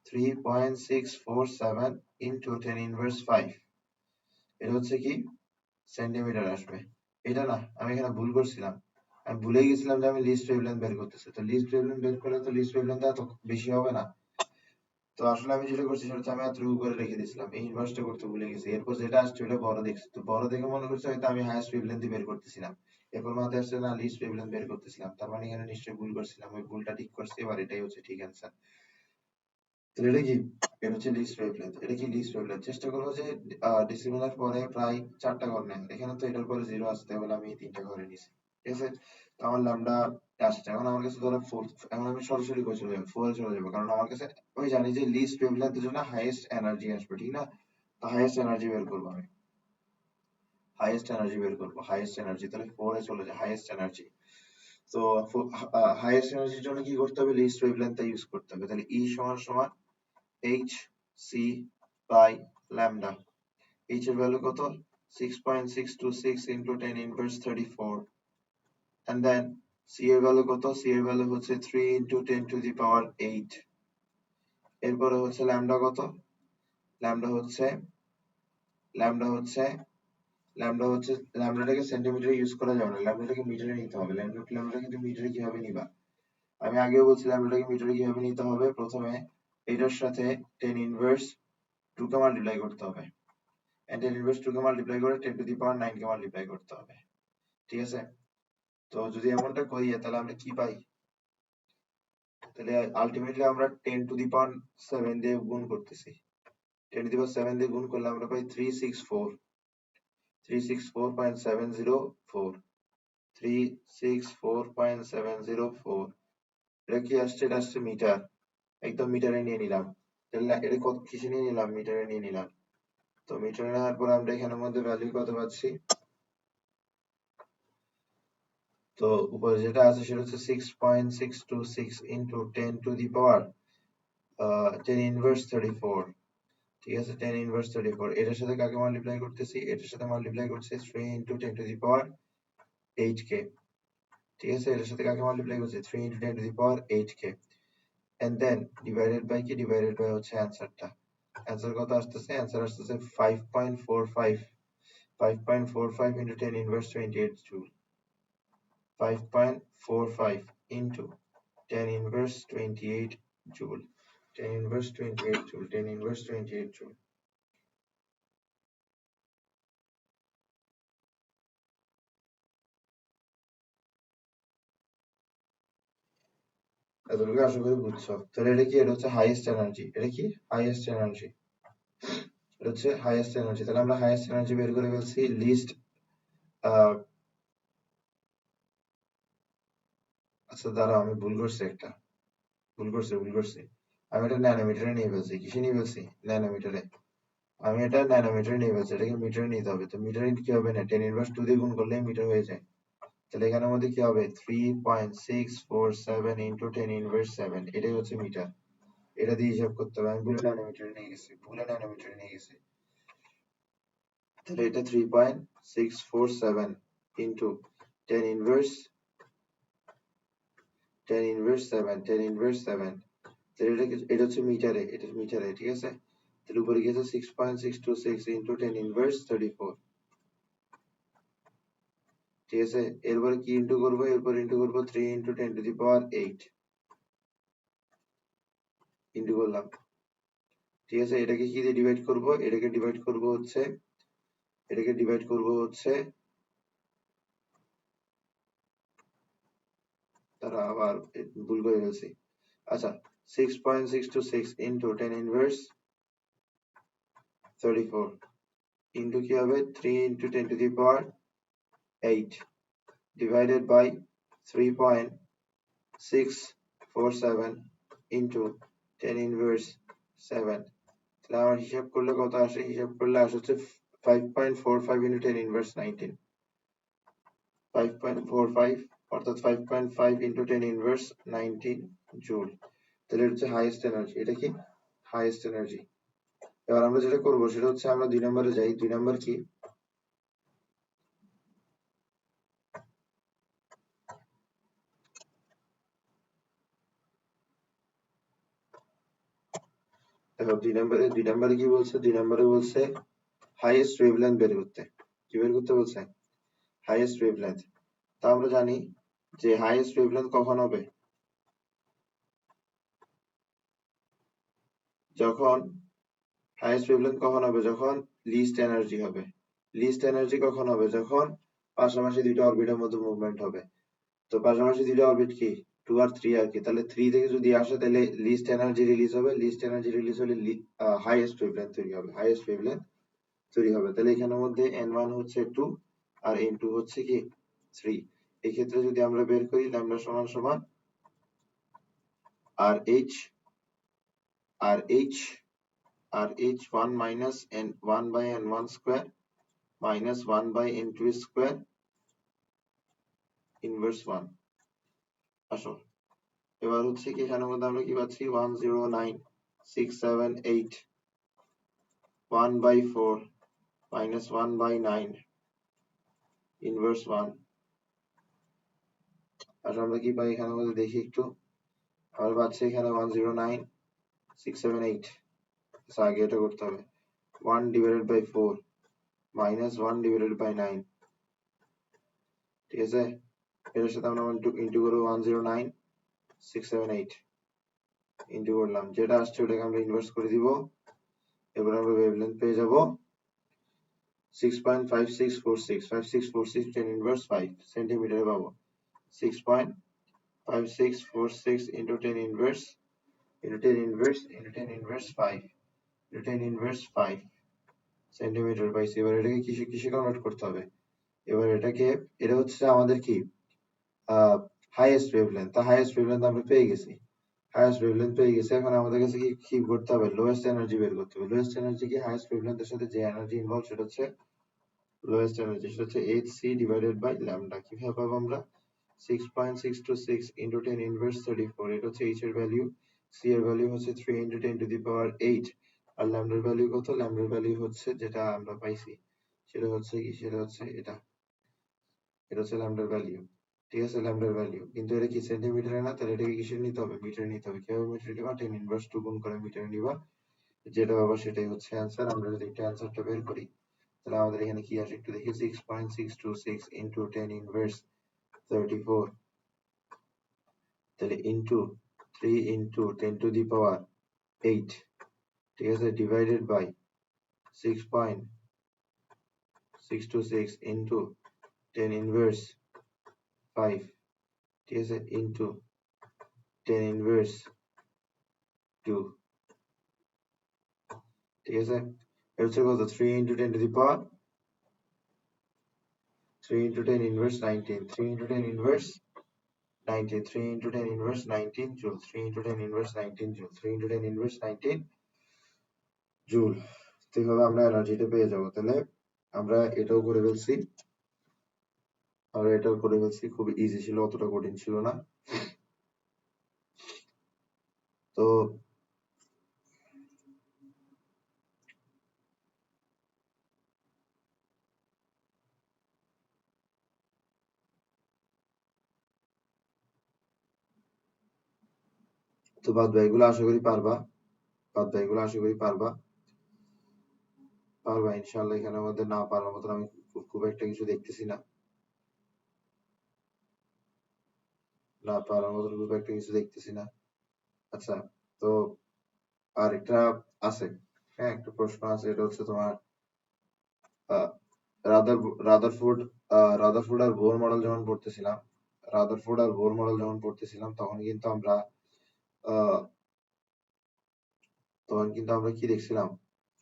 3.647 ইনটু 10 ইনভার্স 5, এটা হচ্ছে কি সেন্টিমিটার আসবে। এটা না, আমি এখানে ভুল করছিলাম, আমি ভুলে গেছিলাম যে আমি লিস্ট ওয়েভলেন্থ বের করতেছি। তো লিস্ট ওয়েভলেন্থ বের করলে তো লিস্ট ওয়েভলেন্থ এত বেশি হবে না। তো আসলে আমি যেটা করছি সেটা হচ্ছে আমি এতটুকু করে রেখে দিয়েছিলাম, এই ইনভার্সটা করতে ভুলে গেছি। এরপর যেটা আসছে ওটা বড় দেখছি, তো বড় দেখে মনে করছে হয়তো আমি হাইয়েস্ট ওয়েভলেন্থ বের করতেছিলাম। এরপর মাথায় আসছে না লিস্ট ওয়েভলেন্থ বের করতেছিলাম, তার মানে এখানে নিশ্চয়ই ভুল করছিলাম, ওই ভুলটা ঠিক করছি, এবার এটাই হচ্ছে ঠিক অ্যান্সার। তাহলে এটা কি, এটা হচ্ছে লিস্ট ওয়েভলেন্থ। এটা কি লিস্ট ওয়েভলেন্থ। চেষ্টা করবো যে ডিসিমিলার পরে প্রায় 4টা ঘর নেন, এখানে তো এটার পরে জিরো আসতে হলে আমি এই 3টা ঘরে নিছি, ঠিক আছে। তো আমার ল্যামডা আসছে, এখন আমার কাছে ধরো 4, এখন আমি সরাসরি করে চলে যাবো 4 চলে যাবো, কারণ আমার কাছে আমি জানি যে লিস্ট ওয়েভলেন্থের জন্য হাইয়েস্ট এনার্জি আসবে, ঠিক না। তো হাইয়েস্ট এনার্জি বের করবো আমি, হাইয়েস্ট এনার্জি বের করবো, হাইয়েস্ট এনার্জি। তাহলে 4 এ চলে যায় হাইয়েস্ট এনার্জি। তো হাইয়েস্ট এনার্জির জন্য কি করতে হবে, লিস্ট ওয়েভলেন্থটা ইউজ করতে হবে। তাহলে E সমান সমান h c by lambda। h এর ভ্যালু কত 6.626 into 10 inverse 34, and then c এর ভ্যালু কত, c এর ভ্যালু হচ্ছে 3 into 10 to the power 8। এরপরে হচ্ছে ল্যামডা কত, ল্যামডা হচ্ছে ল্যামডা হচ্ছে ল্যামডা হচ্ছে ল্যামডাটাকে সেন্টিমিটারে ইউজ করা যাবে না, ল্যামডাটাকে মিটারে নিতে হবে। ল্যামডা কিন্তু মিটারে কিভাবে নিবা, আমি আগেও বলছি ল্যামডাটাকে মিটারে কিভাবে নিতে হবে। প্রথমে এটার সাথে 10 ইনভার্স 2 কে মাল্টিপ্লাই করতে হবে, and 10 inverse 2 কে মাল্টিপ্লাই করে 10 to the power 9 K multiply করতে হবে, ঠিক আছে। তো যদি এমনটা করি তাহলে আমরা কি পাই, তাহলে আলটিমেটলি আমরা 10 to the power 7 দিয়ে গুণ করতেছি, 10 to the power 7 দিয়ে গুণ করলে আমরা পাই 364.704 364.704। এটা কি আসছে, এটা আসছে মিটার, একদম মিটারে নিয়ে নিলাম। তাহলে এটা কত কিসে নিয়ে নিলাম, মিটারে নিয়ে নিলাম। তো মিটারে নেওয়ার পর আমরা এখানের মধ্যে ভ্যালু কত পাচ্ছি, তো উপরে যেটা আছে সেটা হচ্ছে 6.626 into 10 to the power 10 inverse 34, ঠিক আছে। 10 inverse 34 এটার সাথে কাকে মাল্টিপ্লাই করতেছি, এটার সাথে মাল্টিপ্লাই করছে 3 into 10 to the power 8 কে, ঠিক আছে। এটার সাথে কাকে মাল্টিপ্লাই করছে 3 into 10 to the power 8 K, and then divided by কি, divided by হচ্ছে অ্যানসারটা। অ্যানসার কত আসতেছে, অ্যানসার আসতেছে 5.45 5.45 into 10 inverse 28 joule, 5.45 into 10 inverse 28 joule, 10 inverse 28 joule, 10 inverse 28 joule। এতটুকু আশা করি বুঝছো। তাহলে এটা কি, এটা হচ্ছে হাইয়েস্ট এনার্জি, এটা কি হাইয়েস্ট এনার্জি, এটা হচ্ছে হাইয়েস্ট এনার্জি। তাহলে আমরা হাইয়েস্ট এনার্জি বের করে ফেলছি। লিস্ট আচ্ছা দাঁড়াও, আমি ভুল করছি একটা, ভুল করছি। আমি এটা ন্যানোমিটারে নিয়ে ফেলছি। কিসে নিয়ে ফেলছি? ন্যানোমিটারে। আমি এটা ন্যানোমিটারে নিয়ে ফেলছি, এটাকে মিটারে নিতে হবে। তো মিটারে কি হবে না, 10 ইনভার্স 2 দিয়ে গুণ করলে মিটার হয়ে যায়। তাহলে এখানের মধ্যে কি হবে, 3.647 ইন্টু 10 ইনভার্স 7, এটাই হচ্ছে মিটার। এটা দিয়ে হিসাব করতে হবে। আমি ভুলে ন্যানোমিটারে নিয়ে গেছি, তাহলে এটা 3.647 ইন্টু 10 ইনভার্স 7, 10 ইনভার্স 7, তাহলে এটা হচ্ছে মিটারে, এটা মিটারে, ঠিক আছে। তাহলে উপরে গিয়েছে 6.626 ইন্টু 10 ইনভার্স 34, ঠিক আছে। এরপরে কি ইন্টু করবো, এরপর ইন্টু করবো 3 into 10 to the power 8 into করলাম, ঠিক আছে। এটাকে কি দিয়ে ডিভাইড করব, এটাকে ডিভাইড করব হচ্ছে তারা আবার ভুল করে ফেলছি। আচ্ছা, 6.626 ইন্টু 10 ইনভার্স 34 ইন্টু কি হবে, 3 into 10 to the power 8 divided by 3.647 into 10 inverse 7, তাহলে আমার হিসাব করলে কত আসে, হিসাব করলে আসে হচ্ছে 5.45 into 10 inverse 19, 5.45 অর্থাৎ 5.5 into 10 inverse 19 জুল। তাহলে এটা হচ্ছে হাইয়েস্ট এনার্জি, এটা কি হাইয়েস্ট এনার্জি। এবার আমরা যেটা করব সেটা হচ্ছে আমরা 2 নম্বরে যাই। 2 নম্বর কি, দেখো 2 নম্বরে কি বলছে, 2 নম্বরে বলছে হাইয়েস্ট ওয়েভলেন্থ বের করতে। কি বের করতে বলছে, হাইয়েস্ট ওয়েভলেন্থ। তা আমরা জানি যে হাইয়েস্ট ওয়েভলেন্থ কখন হবে, যখন হাইয়েস্ট ওয়েভলেন্থ কখন হবে, যখন লিস্ট এনার্জি হবে। লিস্ট এনার্জি কখন হবে, যখন পাশাপাশি দুইটা অরবিটের মধ্যে মুভমেন্ট হবে। তো পাশাপাশি দুইটা অরবিট কি 2 আর 3 আর কি, তাহলে 3 থেকে যদি আসে তাহলে লিস্ট এনার্জি রিলিজ হবে, লিস্ট এনার্জি রিলিজ হলে হাইয়েস্ট ওয়েভলেন্থ তৈরি হবে, হাইয়েস্ট ওয়েভলেন্থ তৈরি হবে। তাহলে এখানের মধ্যে n1 হচ্ছে 2 আর n2 হচ্ছে কি 3। এই ক্ষেত্রে যদি আমরা বের করি ল্যামডা সমান সমান আর h 1 minus n1 by n1 square minus 1 by n2 square inverse 1। আসো এবার হচ্ছে কি এখানের মধ্যে আমরা কি পাচ্ছি 109,678 1 by 4 minus 1 by 9 inverse 1। আর আমরা কি পাই এখানের মধ্যে দেখি একটু, আমরা পাচ্ছি এখানে 109,678, আগে এটা করতে হবে 1 divided by 4 minus 1 divided by 9, ঠিক আছে। এটার সাথে আমরা ইন্টু করবো 109,678 ইন্টু করলাম, যেটা আসছে ওটাকে আমরা ইনভার্স করে দিব। এবার আমরা ওয়েভলেন্থ পেয়ে যাব 6.5646, 5646 10 ইনভার্স 5 সেন্টিমিটারে পাবো। 6.5646 into 10 inverse 5 into 10 inverse 5 centimetre পাইছি। এবার এটাকে কিসে কনভার্ট করতে হবে, এবার এটা হচ্ছে আমাদের কি হাইয়েস্ট ওয়েভলেন্থ। তা হাইয়েস্ট ওয়েভলেন্থ আমরা পেয়ে গেছি, এখন আমাদের কাছে কি করতে হবে, লোয়েস্ট এনার্জি বের করতে হবে। লোয়েস্ট এনার্জি কি, হাইয়েস্ট ওয়েভলেন্থের সাথে যে এনার্জি ইনভলভ সেটা হচ্ছে লোয়েস্ট এনার্জি, সেটা হচ্ছে hc ডিভাইডেড বাই ল্যামডা। কিভাবে পাবো আমরা, 6.626 into 10 inverse 34, এটা হচ্ছে h এর ভ্যালু, c এর ভ্যালু হচ্ছে 3 into 10 to the power 8, আর ল্যামডার ভ্যালু কত, ল্যামডার ভ্যালু হচ্ছে যেটা আমরা পাইছি সেটা হচ্ছে কি, সেটা হচ্ছে এটা হচ্ছে ল্যামডার ভ্যালু, ঠিক আছে। ল্যামডার ভ্যালু কিন্তু এটা কি সেন্টিমিটারে না, তাহলে এটাকে কিসে নিতে হবে, মিটারে নিতে হবে। কিভাবে মিটারে নিবা, 10 ইনভার্স 2 গুণ করে মিটারে নিবা, যেটা পাবো সেটাই হচ্ছে অ্যান্সার। আমরা যদি একটা অ্যান্সারটা বের করি তাহলে আমাদের এখানে কি আসে একটু দেখি, 6.626 into 10 inverse 34, তাহলে into 3 into 10 to the power 8, ঠিক আছে, ডিভাইডেড বাই 6.626 into 10 inverse 5, ঠিক আছে, ইন্টু 10 inverse 2, ঠিক আছে। এটা হচ্ছে কত, 3 into 10 to the power 3 into 10 inverse 19, 3 into 10 inverse 19, 3 into 10 inverse 19 joule, 3 into 10 inverse 19 joule, 3 into 10 inverse 19 joule। তো এইভাবে আমরা এনার্জিটা পেয়ে যাবো। তাহলে আমরা এটাও করে ফেলছি, খুব ইজি ছিল, অতটা কঠিন ছিল না। তো বাদ বাকিগুলো আশা করি পারবা, ইনশাআল্লাহ। এখানে আমাদের না পারার মতন আমি খুব একটা কিছু দেখতেছি না, আচ্ছা, তো আরেকটা আছে, হ্যাঁ, একটা প্রশ্ন আছে, এটা হচ্ছে তোমার রাদারফোর্ড আর বোর মডেল যখন পড়তেছিলাম তখন কিন্তু আমরা কি দেখছিলাম,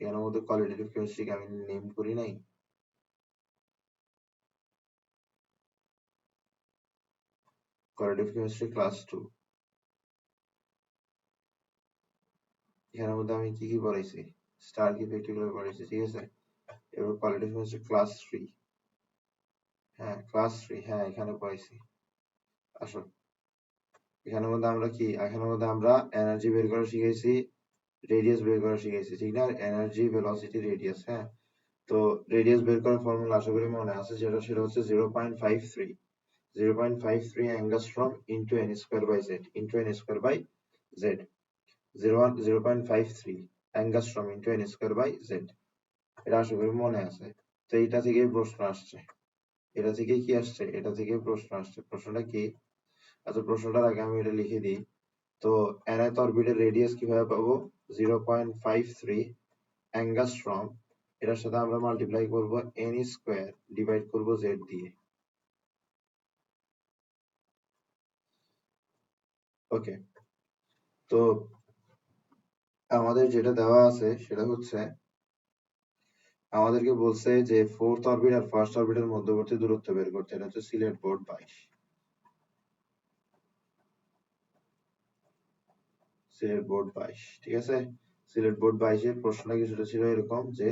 এখানের মধ্যে কোয়ালিটেটিভ কেমিস্ট্রিকে আমি নেম করি নাই, কোয়ালিটেটিভ কেমিস্ট্রি ক্লাস 2, এখানের মধ্যে আমি কি পড়াইছি, স্টার কি প্র্যাকটিক্যাল পড়াইছি, ঠিক আছে। এবার কোয়ালিটেটিভ কেমিস্ট্রি ক্লাস 3, হ্যাঁ ক্লাস 3, হ্যাঁ এখানে পড়াইছি। আসলে এখানের মধ্যে আমরা এনার্জি বের করা শিখেছি, রেডিয়াস বের করা শিখেছি, ঠিক না, এনার্জি, ভেলোসিটি, রেডিয়াস, হ্যাঁ। তো রেডিয়াস বের করার ফর্মুলা আশা করি মনে আছে, সেটা হচ্ছে 0.53 angstrom into n square by z, 0.53 angstrom into n square by z, এটা আশা করি মনে আছে। তো এটা থেকেই প্রশ্ন আসছে, প্রশ্নটা কি, আচ্ছা প্রশ্নটার আগে আমি এটা লিখে দিই। তো nth অরবিটের রেডিয়াস কিভাবে পাবো, 0.53 অ্যাংস্ট্রম, এটার সাথে আমরা মাল্টিপ্লাই করব n স্কয়ার ডিভাইড করব z দিয়ে, ওকে। তো আমাদের যেটা দেওয়া আছে সেটা হচ্ছে, আমাদেরকে বলছে যে ফোর্থ অরবিট আর ফার্স্ট অরবিটের মধ্যবর্তী দূরত্ব বের করতে, এটা হচ্ছে সিলেট বোর্ড 22, ঠিক আছে। সিলেট বোর্ড 22 এর প্রশ্নটা কিছুটা ছিল এরকম যে,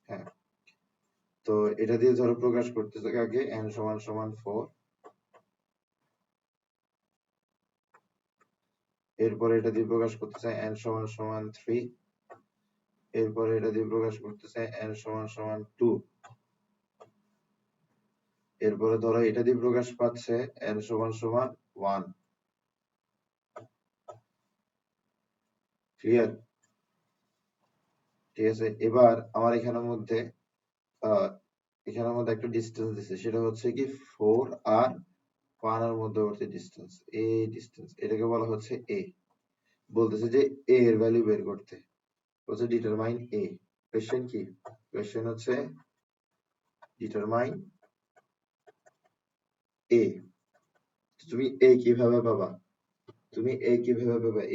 হ্যাঁ, তো এটা দিয়ে ধরো প্রকাশ করতেছে আগে n সমান সমান 4, এরপরে এটা দিয়ে প্রকাশ করতেছে n সমান সমান 3, এরপরে এটা দিয়ে প্রকাশ করতেছে n সমান সমান 2, এরপরে ধরো এটা দিয়ে প্রকাশ পাচ্ছে n সমান সমান 1, ক্লিয়ার, ঠিক আছে। এবার আমার এখানের মধ্যে একটা ডিসটেন্স দিছে, সেটা হচ্ছে কি 4 আর 1 এর মধ্যবর্তী ডিসটেন্স, এই ডিসটেন্স, এটাকে বলা হচ্ছে a, বলতেছে যে a এর ভ্যালু বের করতে, বলছে ডিটারমাইন a। কোশ্চেন কি, কোশ্চেন হচ্ছে ডিটারমাইন a। তুমি a কিভাবে পাবা,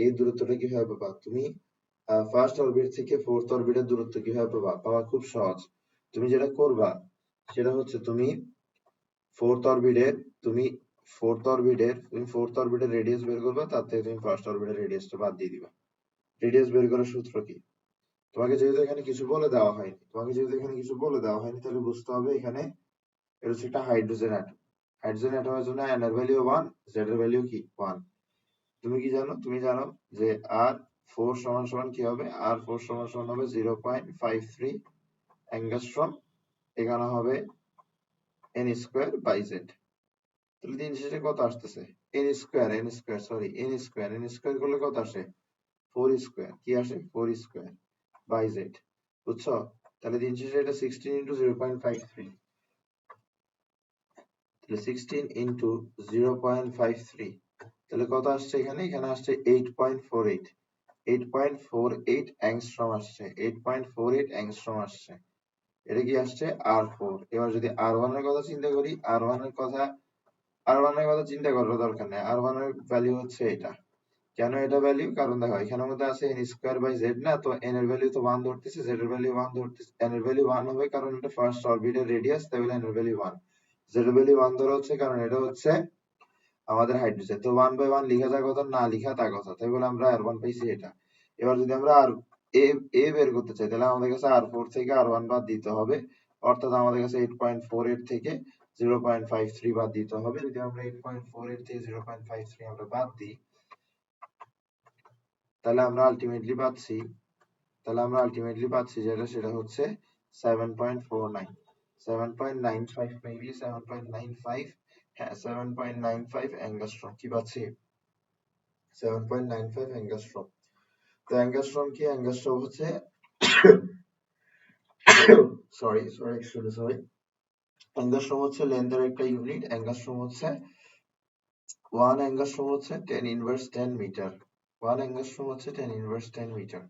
এই দূরত্বটা কিভাবে পাবা, তুমি ফার্স্ট অরবিট থেকে ফোর্থ অরবিটের দূরত্ব কিভাবে পাবা খুব সহজ। তুমি যেটা করবা সেটা হচ্ছে, তুমি ফোর্থ অরবিটের রেডিয়াস বের করবা, তার থেকে তুমি ফার্স্ট অরবিটের রেডিয়াসটা বাদ দিয়ে দিবা। রেডিয়াস বের করার সূত্র কি, তোমাকে যেহেতু এখানে কিছু বলে দেওয়া হয়নি, তাহলে বুঝতে হবে এখানে এটা হচ্ছে একটা হাইড্রোজেন অ্যাটম, অ্যাটমের জন্য n এর ভ্যালু 1, z এর ভ্যালু কি 1। তুমি কি জানো, যে r4 সমান সমান কি হবে, r4 সমান সমান হবে 0.53 অ্যাংস্ট্রম, এখানে হবে n স্কয়ার বাই z। তাহলে দিন শেষে কত আসতেছে, n স্কয়ার করলে কত আসে, 4 স্কয়ার, কি আসে 4 স্কয়ার বাই z, বুঝছো। তাহলে দিন শেষে এটা 16 ইন্টু 0.53, তাহলে 16 ইন্টু 0.53, তাহলে কত আসছে, এখানে আসছে 8.48 অ্যাংস্ট্রম আসছে, এটা কি আসছে r4। এবার যদি r1 এর কথা চিন্তা করি, r1 এর কথা চিন্তা করার দরকার নেই, r1 এর ভ্যালু হচ্ছে এটা, কেন এটা ভ্যালু? কারণ দেখো এখানের মধ্যে আছে n স্কয়ার বাই জেড না, তো n এর ভ্যালু তো 1 ধরতেছে, z এর ভ্যালু 1 ধরতেছে, n এর ভ্যালু 1 হবে কারণ এটা ফার্স্ট অরবিটের রেডিয়াস, তাই বলে n এর ভ্যালু 1। z এর ভ্যালু 1 ধরা হচ্ছে কারণ এটা হচ্ছে আমাদের হাইড্রোজেন। তো 1 বাই 1 লিখা যায় কথা, না লিখা তা কথা, তাই বলে আমরা R1 পাইছি এটা। এবার যদি আমরা আর এ বের করতে চাই তাহলে আমাদের কাছে R4 থেকে R1 বাদ দিতে হবে, অর্থাৎ আমাদের কাছে 8.48 থেকে 0.53 বাদ দিতে হবে। যদি আমরা 8.48 থেকে 0.53 আমরা বাদ দিই, তাহলে আমরা আলটিমেটলি পাচ্ছি যেটা, সেটা হচ্ছে 7.49, 7.95, মেবি 7.95, হ্যাঁ 7.95 অ্যাঙ্গাস্ট্রম কি পাচ্ছি, 7.95 অ্যাঙ্গাস্ট্রম। তো অ্যাঙ্গাস্ট্রম কি? অ্যাঙ্গাস্ট্রম হচ্ছে সরি, অ্যাঙ্গাস্ট্রম হচ্ছে লেন্থের একটা ইউনিট। অ্যাঙ্গাস্ট্রম হচ্ছে 1 অ্যাঙ্গাস্ট্রম হচ্ছে 10 ইনভার্স 10 মিটার। 1 অ্যাঙ্গাস্ট্রম হচ্ছে 10 ইনভার্স 10 মিটার।